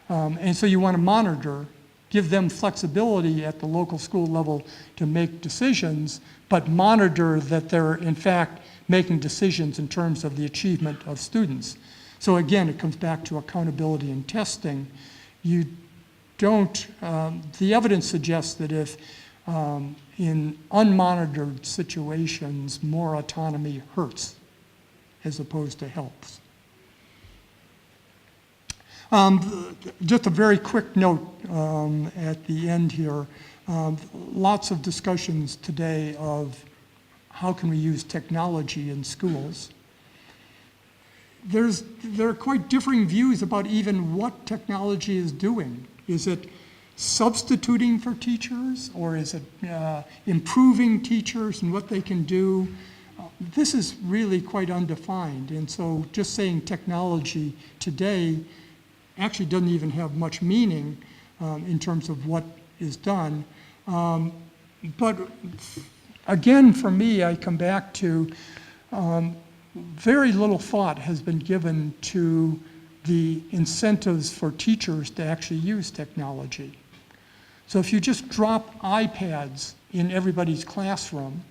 And so you want to monitor, give them flexibility at the local school level to make decisions, but monitor that they're in fact making decisions in terms of the achievement of students. So again, it comes back to accountability and testing. You don't, the evidence suggests that if in unmonitored situations, more autonomy hurts as opposed to helps. Just a very quick note at the end here. Lots of discussions today of how can we use technology in schools. There are quite differing views about even what technology is doing. Is it substituting for teachers, or is it improving teachers and what they can do? This is really quite undefined, and so just saying technology today actually doesn't even have much meaning in terms of what is done. But again, for me, I come back to very little thought has been given to the incentives for teachers to actually use technology. So if you just drop iPads in everybody's classroom,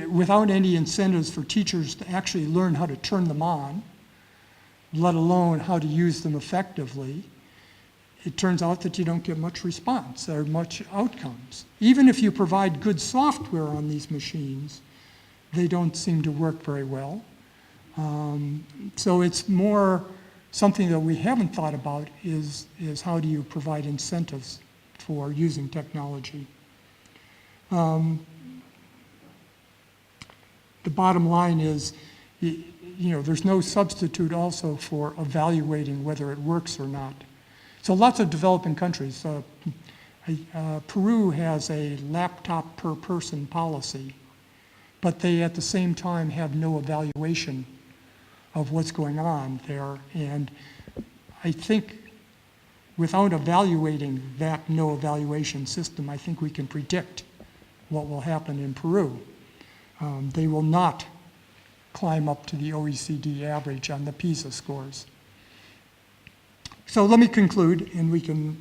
without any incentives for teachers to actually learn how to turn them on, let alone how to use them effectively, it turns out that you don't get much response or much outcomes. Even if you provide good software on these machines, they don't seem to work very well. So it's more something that we haven't thought about is how do you provide incentives for using technology. The bottom line is, there's no substitute also for evaluating whether it works or not. So lots of developing countries, Peru has a laptop per person policy, but they at the same time have no evaluation of what's going on there. And I think without evaluating that no evaluation system, I think we can predict what will happen in Peru. They will not climb up to the OECD average on the PISA scores. So let me conclude, and we can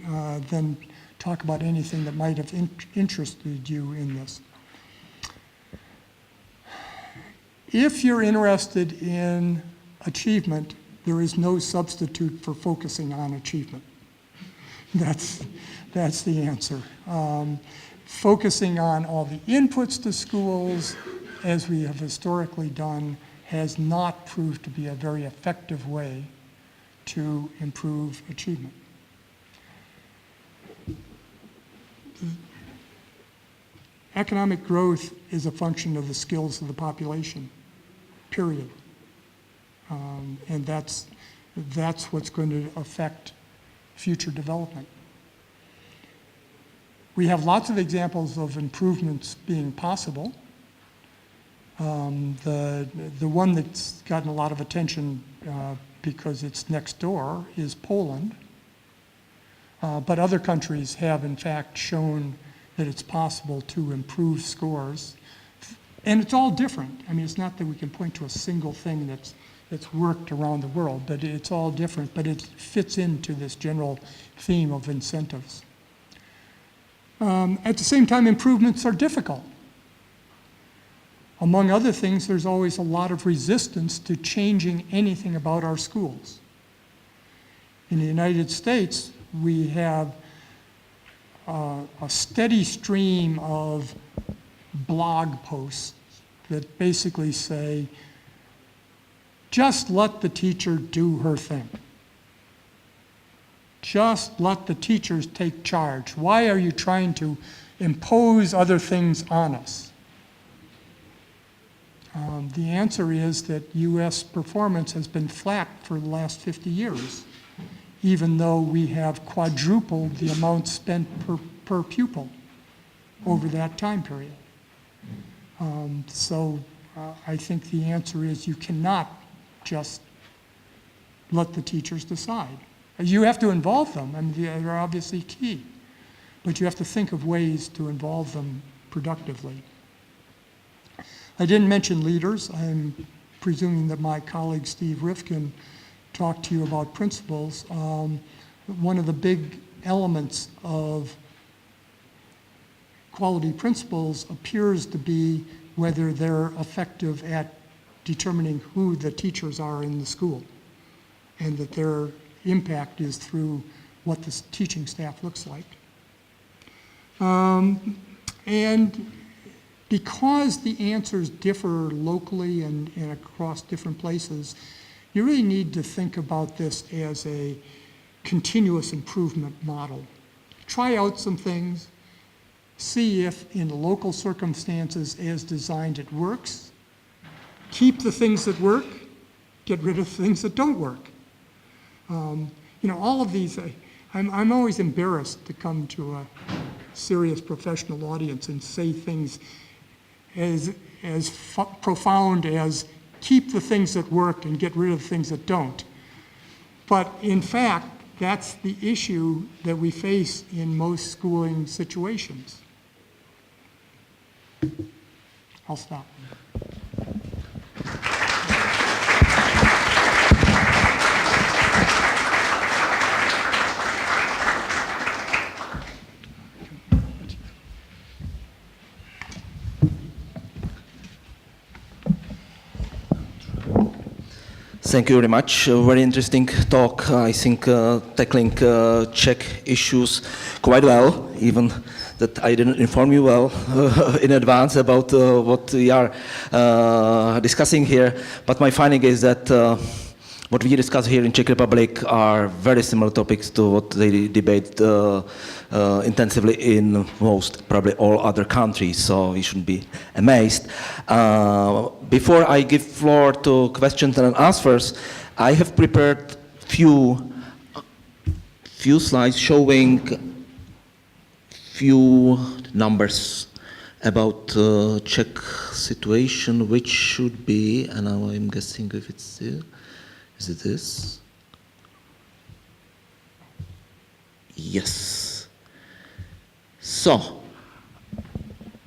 then talk about anything that might have interested you in this. If you're interested in achievement, there is no substitute for focusing on achievement. That's the answer. Focusing on all the inputs to schools, as we have historically done, has not proved to be a very effective way to improve achievement. Economic growth is a function of the skills of the population, period. And that's what's going to affect future development. We have lots of examples of improvements being possible. The one that's gotten a lot of attention because it's next door is Poland. But other countries have in fact shown that it's possible to improve scores. And it's all different. I mean, it's not that we can point to a single thing that's worked around the world, but it's all different, but it fits into this general theme of incentives. At the same time, improvements are difficult. Among other things, there's always a lot of resistance to changing anything about our schools. In the United States, we have a steady stream of blog posts that basically say, just let the teacher do her thing. Just let the teachers take charge. Why are you trying to impose other things on us? The answer is that US performance has been flat for the last 50 years, even though we have quadrupled the amount spent per pupil over that time period. I think the answer is you cannot just let the teachers decide. You have to involve them. I mean, they're obviously key, but you have to think of ways to involve them productively. I didn't mention leaders. I'm presuming that my colleague Steve Rifkin talked to you about principals. One of the big elements of quality principals appears to be whether they're effective at determining who the teachers are in the school, and that their impact is through what the teaching staff looks like. And because the answers differ locally and across different places, you really need to think about this as a continuous improvement model. try out some things, see if in the local circumstances as designed it works, keep the things that work, get rid of things that don't work. You know, all of these, I'm always embarrassed to come to a serious professional audience and say things as profound as keep the things that work and get rid of things that don't. But in fact, that's the issue that we face in most schooling situations. I'll stop. Thank you very much. A very interesting talk. I think tackling Czech issues quite well, even that I didn't inform you well in advance about what we are discussing here. But my finding is that what we discuss here in Czech Republic are very similar topics to what they debate intensively in most, probably all other countries, so we shouldn't be amazed. Before I give floor to questions and answers, I have prepared few slides showing few numbers about Czech situation, which should be, and now I'm guessing if it's here. Is it this? Yes. So,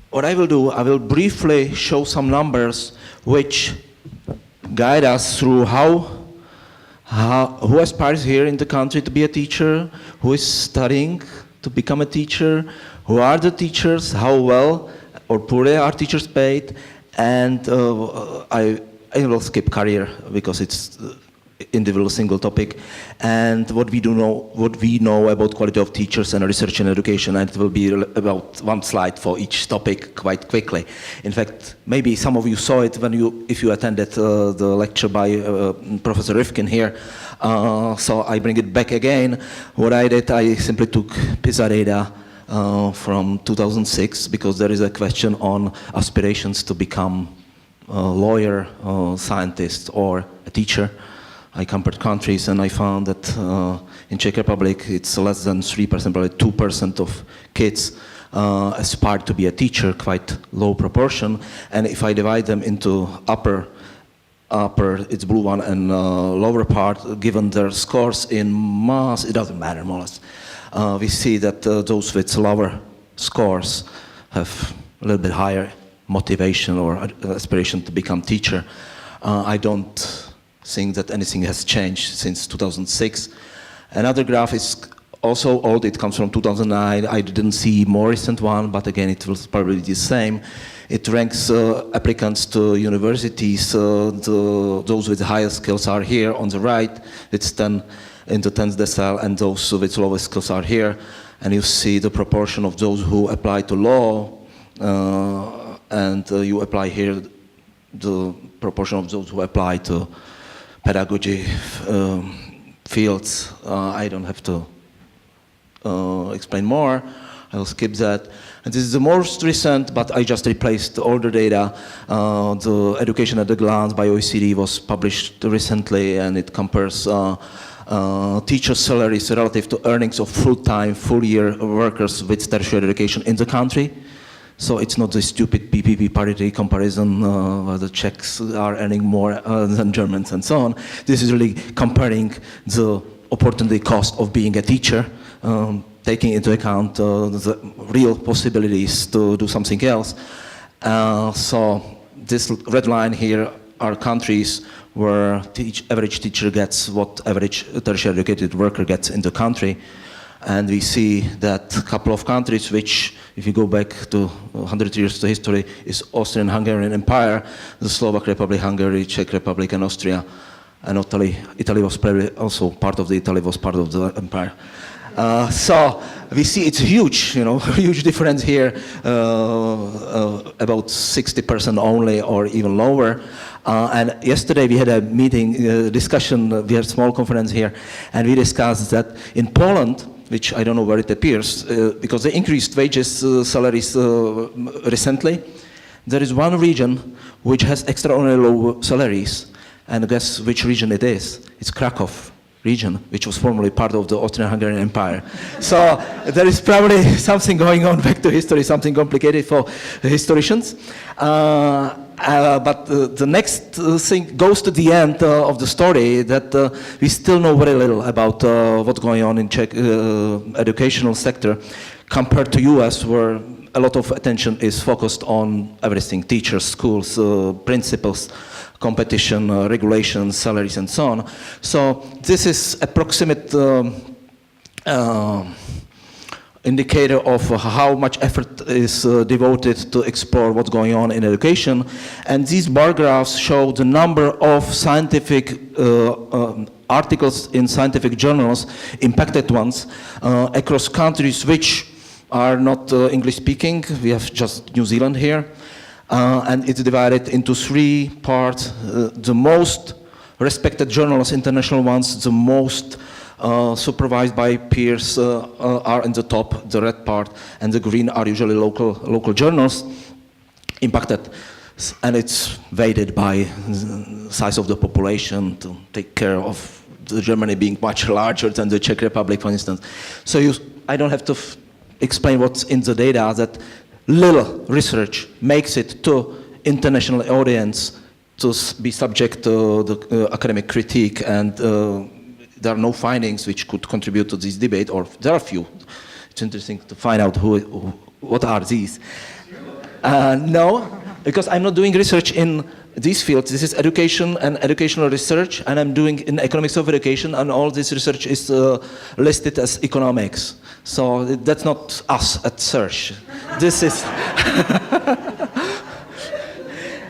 what I will do, I will briefly show some numbers which guide us through who aspires here in the country to be a teacher, who is studying to become a teacher, who are the teachers, how well or poorly are teachers paid, and I will skip career because it's individual single topic, and what we know about quality of teachers and research and education, and it will be about one slide for each topic quite quickly. In fact, maybe some of you saw it if you attended the lecture by Professor Rifkin here, so I bring it back again. What I did, I simply took PISA data from 2006, because there is a question on aspirations to become a lawyer, scientist, or a teacher. I compared countries, and I found that in Czech Republic it's less than 3%, probably 2% of kids aspire to be a teacher, quite low proportion. And if I divide them into upper, it's blue one, and lower part, given their scores in math, it doesn't matter more or less. We see that those with lower scores have a little bit higher motivation or aspiration to become teacher. I don't think that anything has changed since 2006. Another graph is also old, it comes from 2009. I didn't see more recent one, but again, it was probably the same. It ranks applicants to universities. Those with the highest skills are here on the right. It's 10 into 10th decile, and those with lowest skills are here. And you see the proportion of those who apply to law, and you apply here the proportion of those who apply to pedagogy fields. I don't have to explain more. I will skip that. And this is the most recent, but I just replaced the older data. The Education at a Glance by OECD was published recently, and it compares teacher salaries relative to earnings of full-time, full-year workers with tertiary education in the country. So it's not the stupid PPP parity comparison where the Czechs are earning more than Germans and so on. This is really comparing the opportunity cost of being a teacher, taking into account the real possibilities to do something else. So this red line here are countries where average teacher gets what average tertiary educated worker gets in the country. And we see that a couple of countries which, if you go back to 100 years to history, is Austrian-Hungarian Empire, the Slovak Republic, Hungary, Czech Republic, and Austria, and Italy. Italy was probably also part of the empire. So we see it's huge, huge difference here, about 60% only or even lower. And yesterday we had a meeting, discussion, we had a small conference here, and we discussed that in Poland, which I don't know where it appears, because they increased wages, salaries recently. There is one region which has extraordinarily low salaries, and guess which region it is? It's Krakow region, which was formerly part of the Austrian-Hungarian Empire. So there is probably something going on back to history, something complicated for historians. But the next thing goes to the end of the story, that we still know very little about what's going on in Czech educational sector compared to US, where a lot of attention is focused on everything: teachers, schools, principals, competition, regulations, salaries, and so on. So this is approximate indicator of how much effort is devoted to explore what's going on in education. And these bar graphs show the number of scientific articles in scientific journals, impacted ones, across countries which are not English speaking. We have just New Zealand here. And it's divided into three parts. The most respected journals, international ones, the most supervised by peers are in the top, the red part, and the green are usually local journals impacted. And it's weighted by the size of the population to take care of the Germany being much larger than the Czech Republic, for instance. So I don't have to explain what's in the data, that little research makes it to international audience to be subject to the academic critique, and there are no findings which could contribute to this debate, or there are few. It's interesting to find out what are these. No, because I'm not doing research in these fields. This is education and educational research, and I'm doing in economics of education, and all this research is listed as economics. So that's not us at CERGE. This is...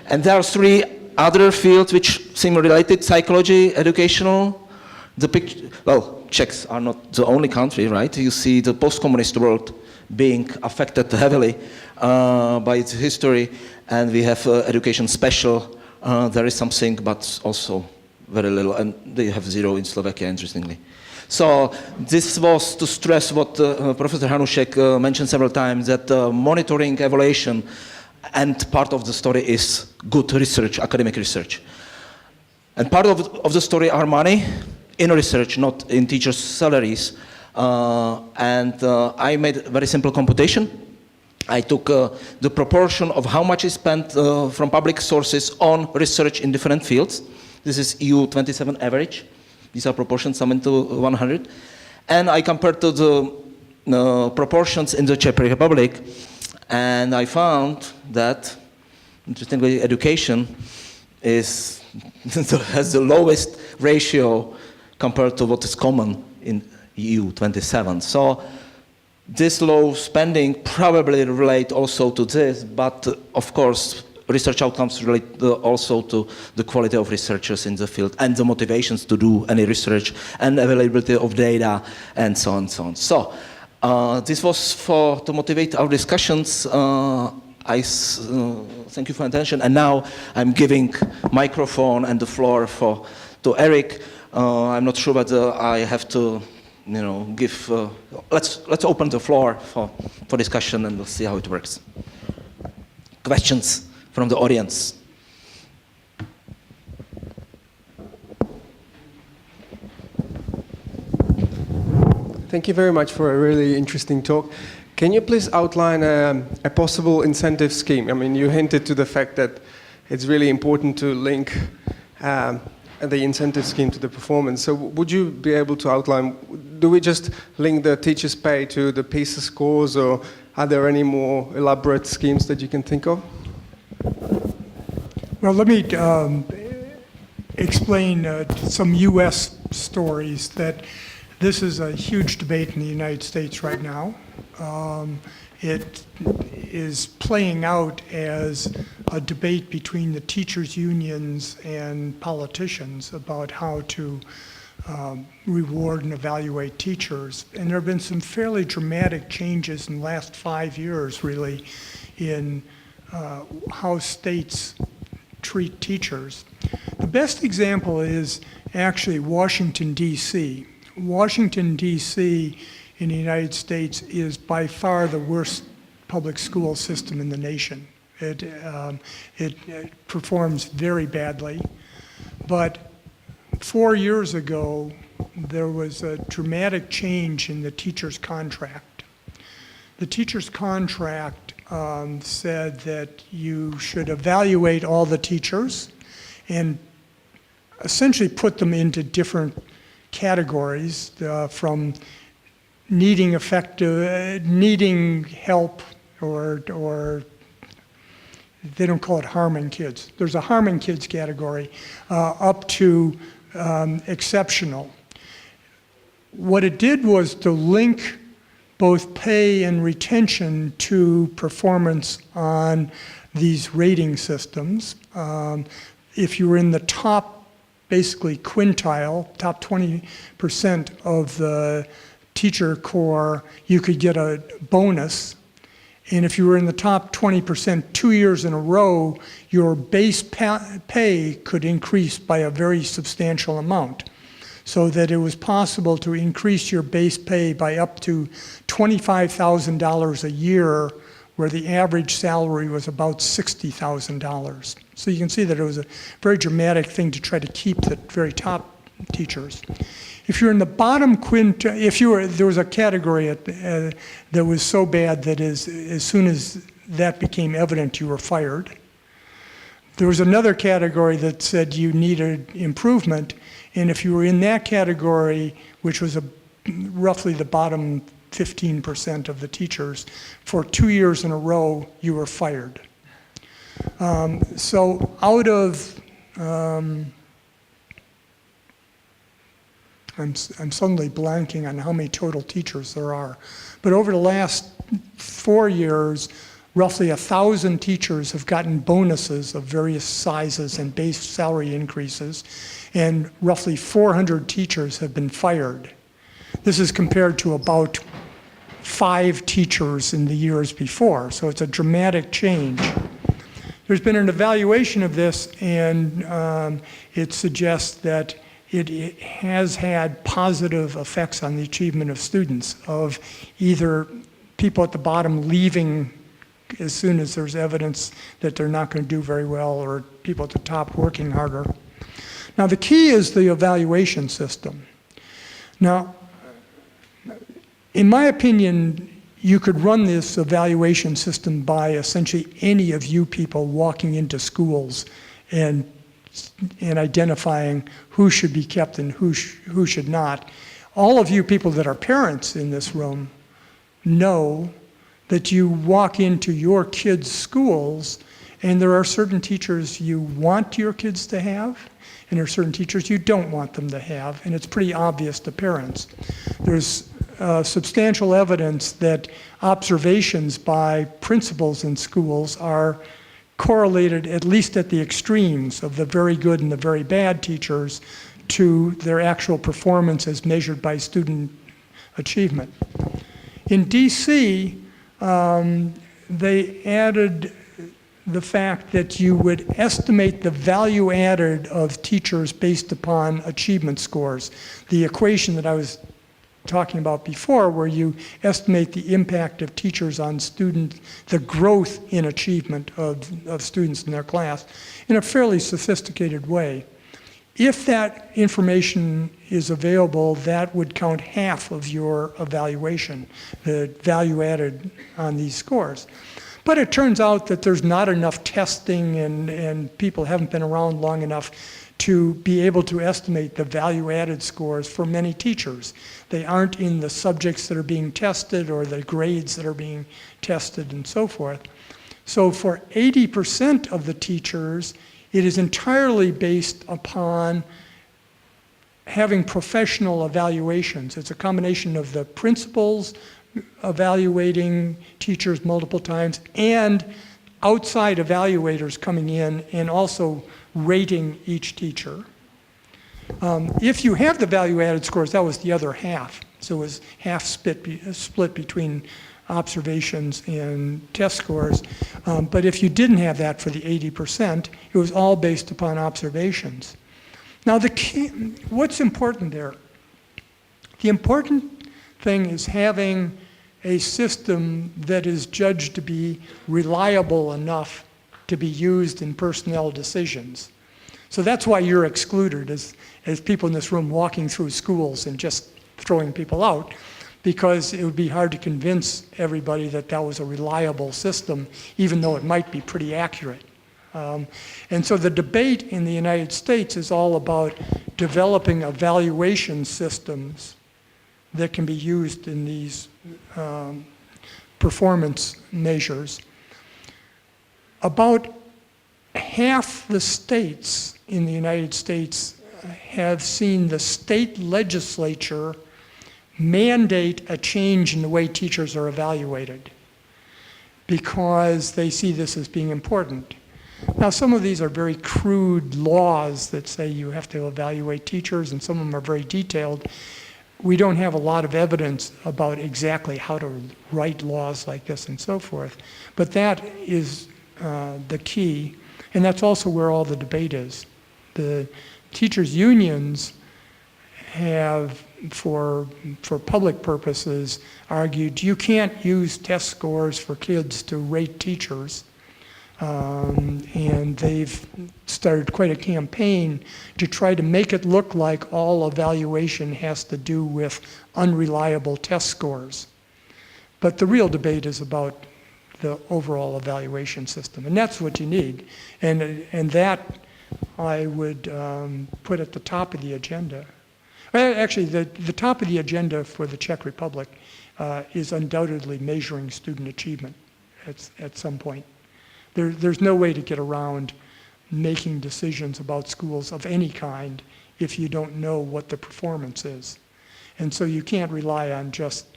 And there are three other fields which seem related: psychology, educational. Well, Czechs are not the only country, right? You see the post-communist world being affected heavily by its history, and we have education special. There is something, but also very little, and they have zero in Slovakia, interestingly. So this was to stress what Professor Hanushek mentioned several times, that monitoring evaluation, and part of the story is good research, academic research. And part of the story are money in research, not in teachers' salaries. I made a very simple computation. I took the proportion of how much is spent from public sources on research in different fields. This is EU 27 average. These are proportions summed to 100. And I compared to the proportions in the Czech Republic, and I found that, interestingly, education has the lowest ratio compared to what is common in EU 27. So this low spending probably relate also to this, but of course research outcomes relate also to the quality of researchers in the field and the motivations to do any research and availability of data and so on and so on. So this was to motivate our discussions. I thank you for attention, and now I'm giving microphone and the floor to Eric. I'm not sure whether I have to, give. Let's open the floor for discussion, and we'll see how it works. Questions from the audience. Thank you very much for a really interesting talk. Can you please outline a possible incentive scheme? I mean, you hinted to the fact that it's really important to link the incentive scheme to the performance. So would you be able to outline, do we just link the teachers' pay to the PISA scores, or are there any more elaborate schemes that you can think of? Well, let me explain some U.S. stories. That this is a huge debate in the United States right now. It is playing out as a debate between the teachers' unions and politicians about how to reward and evaluate teachers. And there have been some fairly dramatic changes in the last 5 years, really, in how states treat teachers. The best example is actually Washington, D.C. Washington, D.C. in the United States is by far the worst public school system in the nation. It performs very badly. But 4 years ago, there was a dramatic change in the teacher's contract. The teacher's contract said that you should evaluate all the teachers and essentially put them into different categories from needing help or they don't call it harming kids. There's a harming kids category up to exceptional. What it did was to link both pay and retention to performance on these rating systems. If you were in the top, basically quintile, top 20% of the teacher corps, you could get a bonus. And if you were in the top 20% 2 years in a row, your base pay could increase by a very substantial amount. So that it was possible to increase your base pay by up to $25,000 a year, where the average salary was about $60,000. So you can see that it was a very dramatic thing to try to keep the very top teachers. If you're in the bottom quintile, there was a category that was so bad that as soon as that became evident, you were fired. There was another category that said you needed improvement, and if you were in that category, which was roughly the bottom 15% of the teachers, for 2 years in a row, you were fired. So out of, I'm suddenly blanking on how many total teachers there are, but over the last 4 years, roughly 1,000 teachers have gotten bonuses of various sizes and base salary increases, and roughly 400 teachers have been fired. This is compared to about 5 teachers in the years before, so it's a dramatic change. There's been an evaluation of this, and it suggests that it has had positive effects on the achievement of students, of either people at the bottom leaving as soon as there's evidence that they're not going to do very well, or people at the top working harder. Now the key is the evaluation system. Now, in my opinion, you could run this evaluation system by essentially any of you people walking into schools and identifying who should be kept and who should not. All of you people that are parents in this room know that you walk into your kids' schools and there are certain teachers you want your kids to have, and there are certain teachers you don't want them to have, and it's pretty obvious to parents. There's substantial evidence that observations by principals in schools are correlated, at least at the extremes of the very good and the very bad teachers, to their actual performance as measured by student achievement. In DC, they added the fact that you would estimate the value added of teachers based upon achievement scores. The equation that I was talking about before, where you estimate the impact of teachers on the growth in achievement of students in their class in a fairly sophisticated way. If that information is available, that would count half of your evaluation, the value added on these scores. But it turns out that there's not enough testing, and people haven't been around long enough to be able to estimate the value-added scores for many teachers. They aren't in the subjects that are being tested or the grades that are being tested and so forth. So for 80% of the teachers, it is entirely based upon having professional evaluations. It's a combination of the principals evaluating teachers multiple times and outside evaluators coming in and also rating each teacher. If you have the value-added scores, that was the other half. So it was half split between observations and test scores. But if you didn't have that for the 80%, it was all based upon observations. Now, what's important there? The important thing is having a system that is judged to be reliable enough to be used in personnel decisions. So that's why you're excluded as people in this room walking through schools and just throwing people out, because it would be hard to convince everybody that that was a reliable system, even though it might be pretty accurate. And so the debate in the United States is all about developing evaluation systems that can be used in these performance measures. About half the states in the United States have seen the state legislature mandate a change in the way teachers are evaluated because they see this as being important. Now, some of these are very crude laws that say you have to evaluate teachers, and some of them are very detailed. We don't have a lot of evidence about exactly how to write laws like this and so forth, but that is the key, and that's also where all the debate is. The teachers' unions have, for public purposes, argued you can't use test scores for kids to rate teachers. And they've started quite a campaign to try to make it look like all evaluation has to do with unreliable test scores. But the real debate is about the overall evaluation system, and that's what you need. And that I would put at the top of the agenda. Well, actually, the top of the agenda for the Czech Republic is undoubtedly measuring student achievement at some point. There's no way to get around making decisions about schools of any kind if you don't know what the performance is. And so you can't rely on just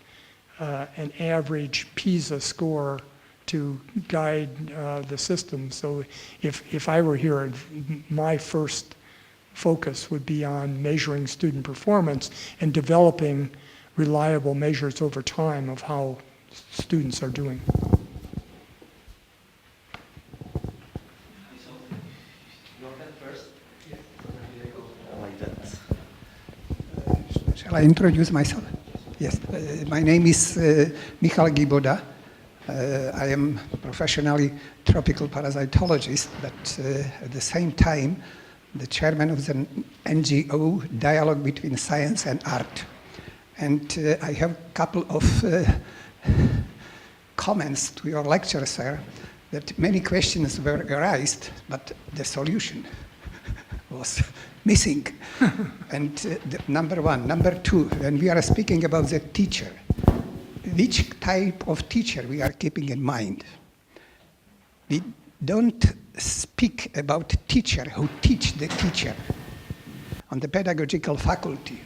an average PISA score to guide the system. So if I were here, my first focus would be on measuring student performance and developing reliable measures over time of how students are doing. Shall I introduce myself? Yes, my name is Michal Giboda. I am professionally tropical parasitologist, but at the same time, the chairman of the NGO Dialogue Between Science and Art. And I have a couple of comments to your lecture, sir, that many questions were raised, but the solution was missing. And number one. Number two, when we are speaking about the teacher, which type of teacher we are keeping in mind? We don't speak about teacher who teach the teacher on the pedagogical faculty.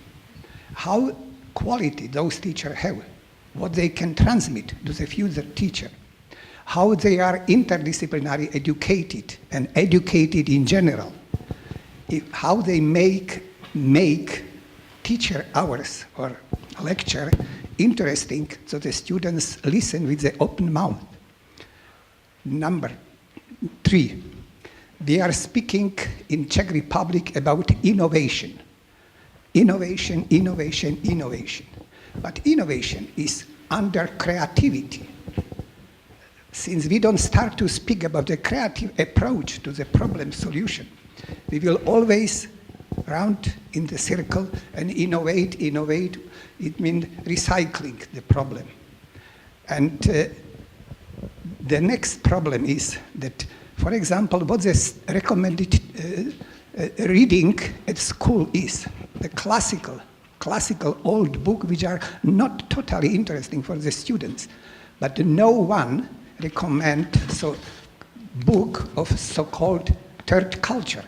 How quality those teachers have, what they can transmit to the future teacher, how they are interdisciplinary educated and educated in general, how they make teacher hours or lecture interesting so the students listen with the open mouth. Number three, we are speaking in Czech Republic about innovation. Innovation, innovation, innovation. But innovation is under creativity. Since we don't start to speak about the creative approach to the problem solution, we will always round in the circle and innovate. It means recycling the problem. And the next problem is that, for example, what the recommended reading at school is the classical old book, which are not totally interesting for the students, but no one recommend so book of so-called third culture,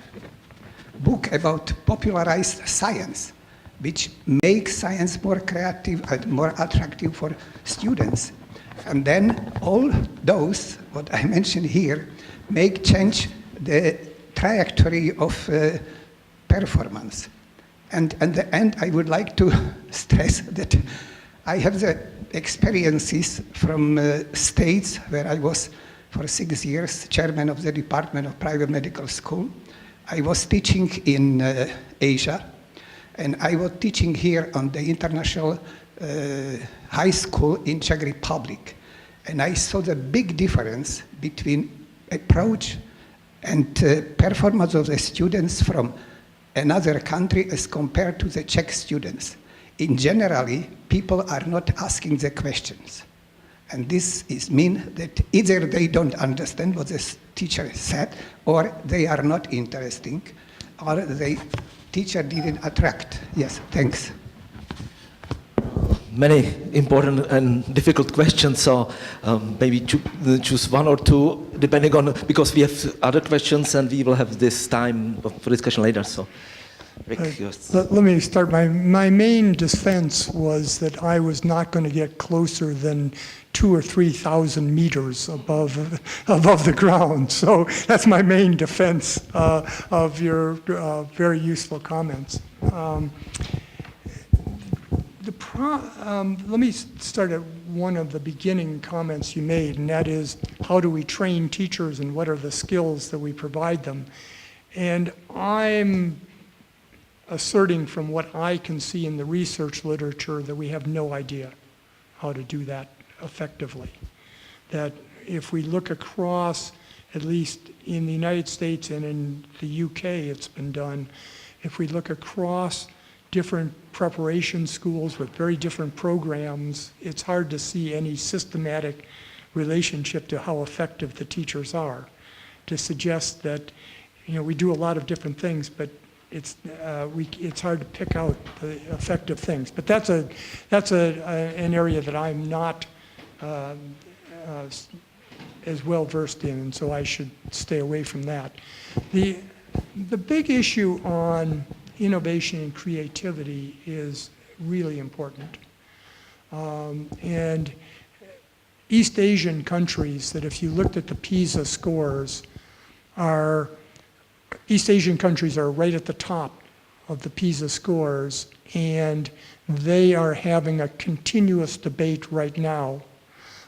book about popularized science, which makes science more creative and more attractive for students. And then all those, what I mentioned here, make change the trajectory of performance. And at the end, I would like to stress that I have the experiences from states where I was for 6 years chairman of the Department of Private Medical School. I was teaching in Asia, and I was teaching here on the international high school in Czech Republic. And I saw the big difference between approach and performance of the students from another country as compared to the Czech students. In generally, people are not asking the questions. And this means that either they don't understand what the teacher said, or they are not interesting, or the teacher didn't attract. Yes, thanks. Many important and difficult questions, so maybe choose one or two, depending on, because we have other questions and we will have this time for discussion later. So, Rick, let me start. My main defense was that I was not going to get closer than 2,000 or 3,000 meters above the ground. So that's my main defense of your very useful comments. Let me start at one of the beginning comments you made, and that is, how do we train teachers and what are the skills that we provide them? And I'm asserting from what I can see in the research literature that we have no idea how to do that effectively. That if we look across, at least in the United States and in the UK it's been done, if we look across different preparation schools with very different programs, it's hard to see any systematic relationship to how effective the teachers are. To suggest that, we do a lot of different things, but it's hard to pick out the effective things. But that's an area that I'm not as well versed in, and so I should stay away from that. The big issue on innovation and creativity is really important. And East Asian countries, that if you looked at the PISA scores, East Asian countries are right at the top of the PISA scores, and they are having a continuous debate right now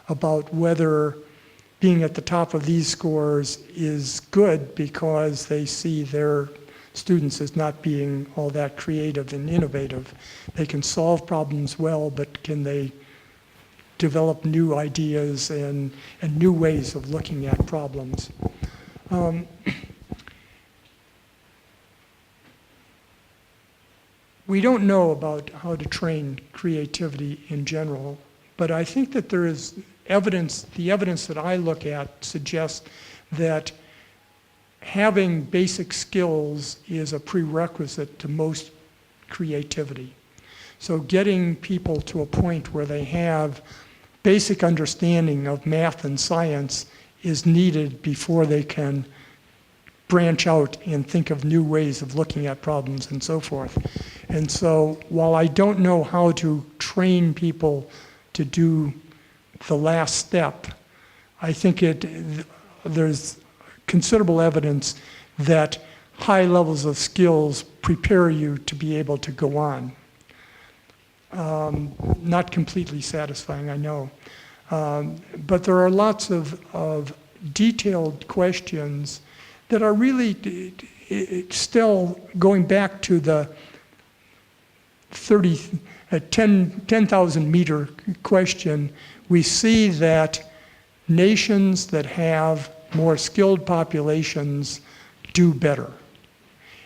about whether being at the top of these scores is good because they see their students as not being all that creative and innovative. They can solve problems well, but can they develop new ideas and new ways of looking at problems? We don't know about how to train creativity in general, but I think that there is evidence, the evidence that I look at suggests that having basic skills is a prerequisite to most creativity. So getting people to a point where they have basic understanding of math and science is needed before they can branch out and think of new ways of looking at problems and so forth. And so while I don't know how to train people to do the last step, I think there's considerable evidence that high levels of skills prepare you to be able to go on. Not completely satisfying, I know. But there are lots of detailed questions that are really still going back to the 10,000 meter question. We see that nations that have more skilled populations do better.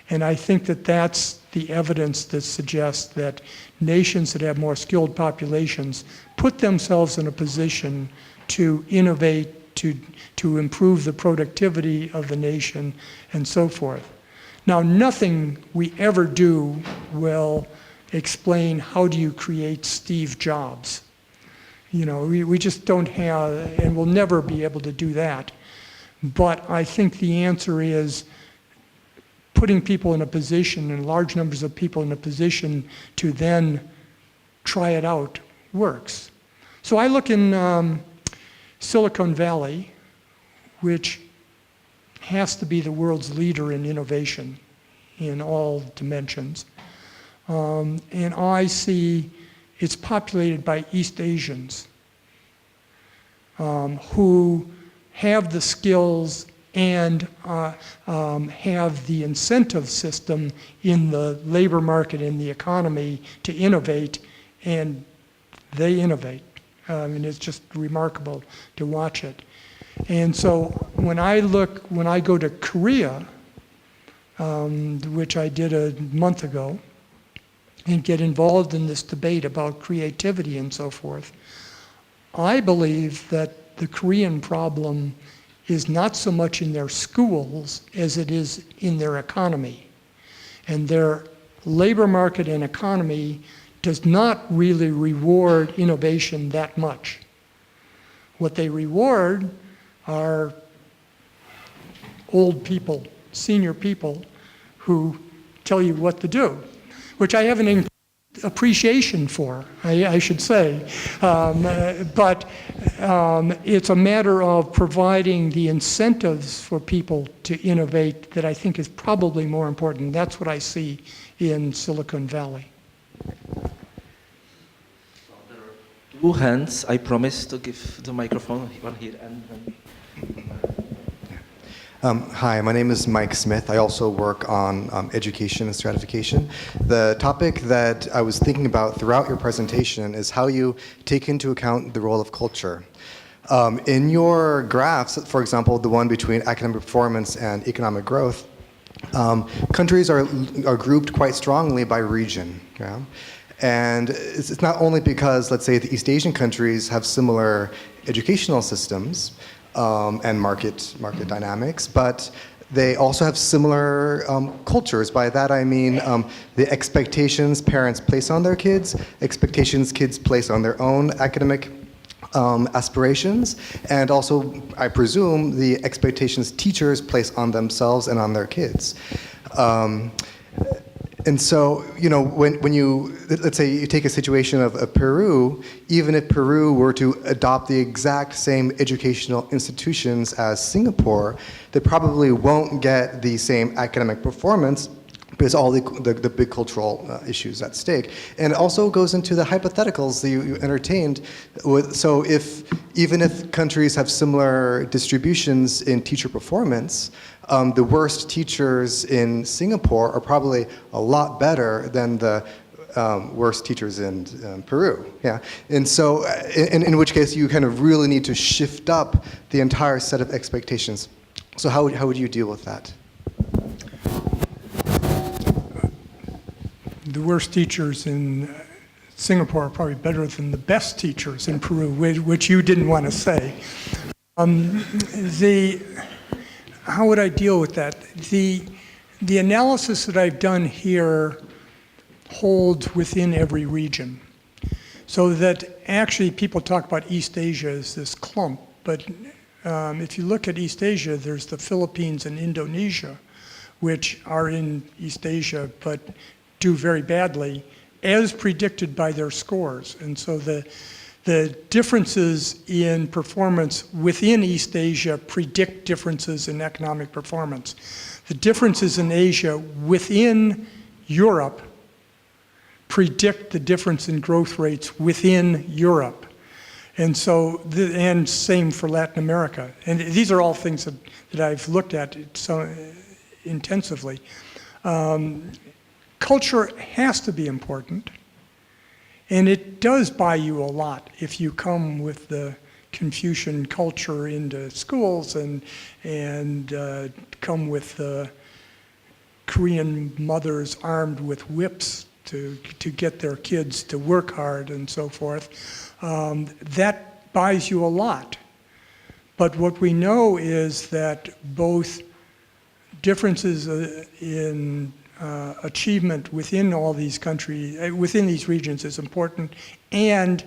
And I think that that's the evidence that suggests that nations that have more skilled populations put themselves in a position to innovate, to improve the productivity of the nation, and so forth. Now, nothing we ever do will explain how do you create Steve Jobs. We just don't have, and we'll never be able to do that. But I think the answer is putting people in a position, and large numbers of people in a position to then try it out works. So I look in Silicon Valley, which has to be the world's leader in innovation in all dimensions. And I see it's populated by East Asians who have the skills and have the incentive system in the labor market, in the economy, to innovate and They innovate. I mean, it's just remarkable to watch it. And so when I go to Korea, which I did a month ago, and get involved in this debate about creativity and so forth, I believe that the Korean problem is not so much in their schools as it is in their economy. And their labor market and economy does not really reward innovation that much. What they reward are old people, senior people, who tell you what to do, which I have an appreciation for, I should say. But it's a matter of providing the incentives for people to innovate that I think is probably more important. That's what I see in Silicon Valley. Two hands. I promise to give the microphone, one here and then. Hi, my name is Mike Smith. I also work on education and stratification. The topic that I was thinking about throughout your presentation is how you take into account the role of culture. In your graphs, for example, the one between academic performance and economic growth, countries are grouped quite strongly by region. Yeah? And it's not only because, let's say, the East Asian countries have similar educational systems, and market dynamics, but they also have similar cultures. By that I mean the expectations parents place on their kids, expectations kids place on their own academic aspirations, and also, I presume, the expectations teachers place on themselves and on their kids. And so, you know, when you, let's say you take a situation of Peru, even if Peru were to adopt the exact same educational institutions as Singapore, they probably won't get the same academic performance because all the big cultural issues at stake. And it also goes into the hypotheticals that you entertained. So even if countries have similar distributions in teacher performance, the worst teachers in Singapore are probably a lot better than the worst teachers in Peru. Yeah, and so in which case you kind of really need to shift up the entire set of expectations. So how would you deal with that? The worst teachers in Singapore are probably better than the best teachers in Peru, which you didn't want to say. How would I deal with that? The analysis that I've done here holds within every region. So that actually people talk about East Asia as this clump, but if you look at East Asia, there's the Philippines and Indonesia, which are in East Asia, but do very badly, as predicted by their scores. And so the differences in performance within East Asia predict differences in economic performance. The differences in Asia within Europe predict the difference in growth rates within Europe. And so, and same for Latin America. And these are all things that I've looked at so intensively. Culture has to be important, and it does buy you a lot if you come with the Confucian culture into schools and come with the Korean mothers armed with whips to get their kids to work hard and so forth. That buys you a lot. But what we know is that both differences in achievement within all these countries, within these regions is important, and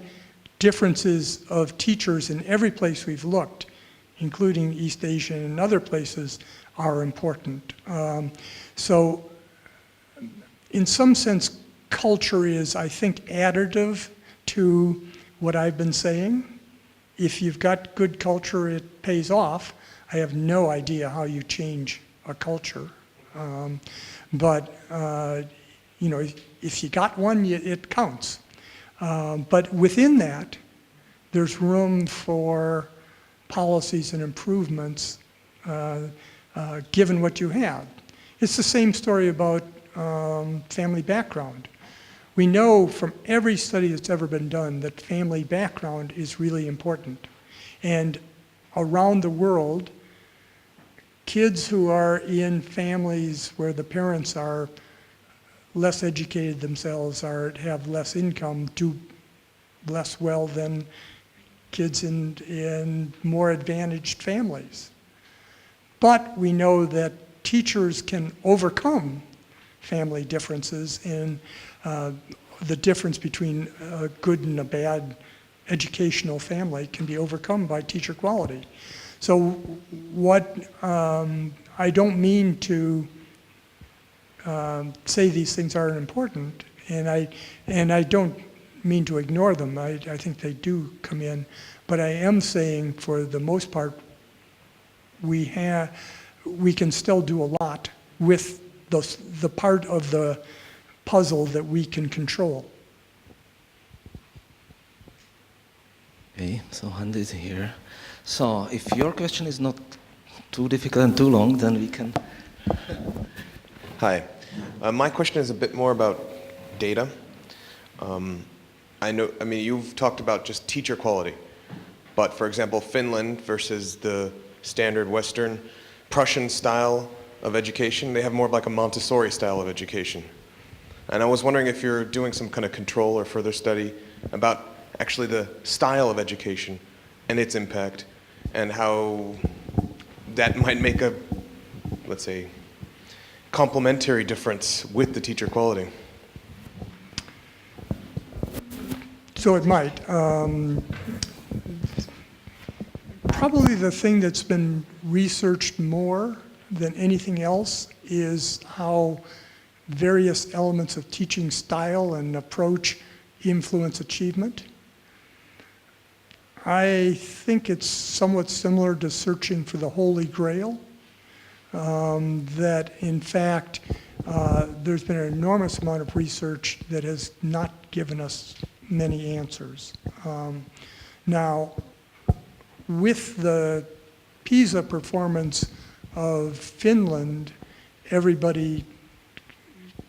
differences of teachers in every place we've looked, including East Asia and other places, are important. So in some sense, culture is, I think, additive to what I've been saying. If you've got good culture, it pays off. I have no idea how you change a culture. But you know, if you got one, it counts. But within that, there's room for policies and improvements given what you have. It's the same story about family background. We know from every study that's ever been done that family background is really important. And around the world, kids who are in families where the parents are less educated themselves or have less income do less well than kids in more advantaged families. But we know that teachers can overcome family differences, and the difference between a good and a bad educational family can be overcome by teacher quality. So what I don't mean to say these things aren't important, and I don't mean to ignore them. I think they do come in, but I am saying for the most part, we can still do a lot with the part of the puzzle that we can control. Okay, so Hans is here. So if your question is not too difficult and too long, then we can. Hi. My question is a bit more about data. I mean, you've talked about just teacher quality, but for example, Finland versus the standard Western Prussian style of education, they have more of like a Montessori style of education. And I was wondering if you're doing some kind of control or further study about actually the style of education and its impact, and how that might make a, let's say, complementary difference with the teacher quality. So it might. Probably the thing that's been researched more than anything else is how various elements of teaching style and approach influence achievement. I think it's somewhat similar to searching for the Holy Grail, that in fact there's been an enormous amount of research that has not given us many answers. Now, with the PISA performance of Finland, everybody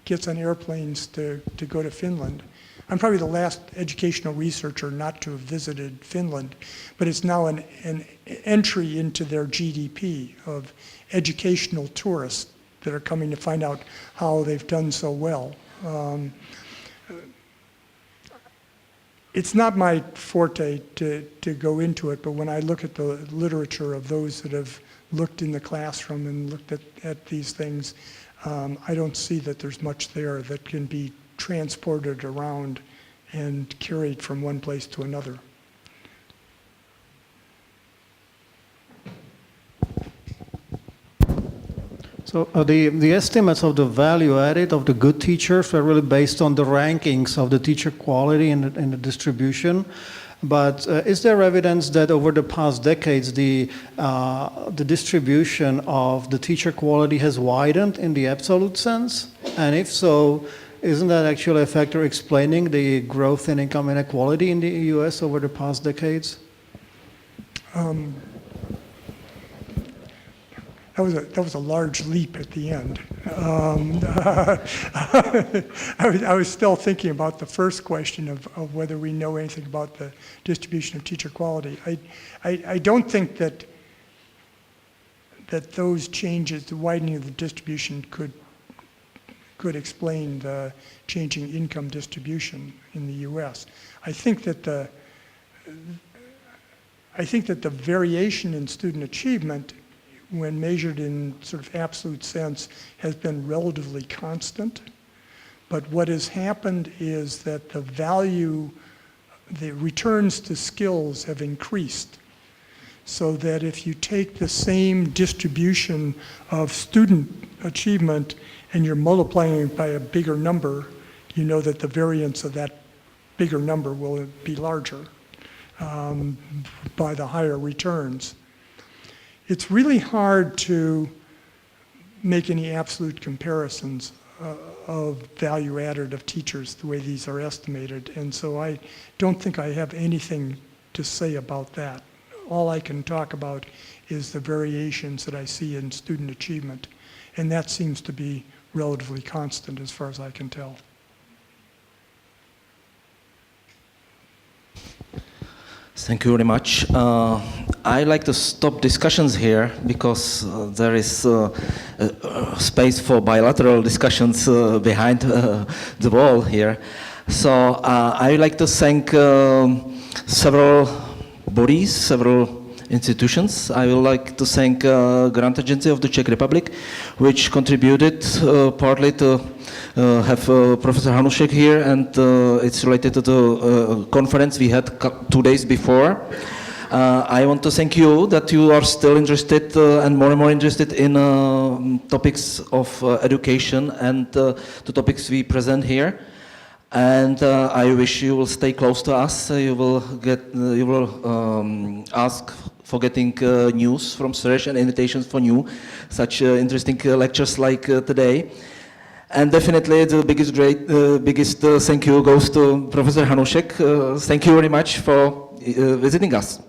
gets on airplanes to go to Finland. I'm probably the last educational researcher not to have visited Finland, but it's now an entry into their GDP of educational tourists that are coming to find out how they've done so well. It's not my forte to go into it, but when I look at the literature of those that have looked in the classroom and looked at these things, I don't see that there's much there that can be transported around and carried from one place to another. So the estimates of the value added of the good teachers are really based on the rankings of the teacher quality and the distribution. But is there evidence that over the past decades the distribution of the teacher quality has widened in the absolute sense? And if so, isn't that actually a factor explaining the growth in income inequality in the US over the past decades? That was a large leap at the end. I was still thinking about the first question of whether we know anything about the distribution of teacher quality. I don't think that those changes, the widening of the distribution, could explain the changing income distribution in the U.S. I think that the variation in student achievement, when measured in sort of absolute sense, has been relatively constant. But what has happened is that the returns to skills have increased. So that if you take the same distribution of student achievement and you're multiplying it by a bigger number, you know that the variance of that bigger number will be larger by the higher returns. It's really hard to make any absolute comparisons of value added of teachers the way these are estimated, and so I don't think I have anything to say about that. All I can talk about is the variations that I see in student achievement, and that seems to be relatively constant as far as I can tell. Thank you very much. I like to stop discussions here because there is space for bilateral discussions behind the wall here. So I would like to thank several bodies, several institutions. I would like to thank Grant Agency of the Czech Republic, which contributed partly to have Professor Hanushek here, and it's related to the conference we had 2 days before. I want to thank you that you are still interested and more interested in topics of education and the topics we present here. And I wish you will stay close to us. You will ask for getting news from CERGE and invitations for new such interesting lectures like today. And definitely the biggest thank you goes to Professor Hanushek. Thank you very much for visiting us.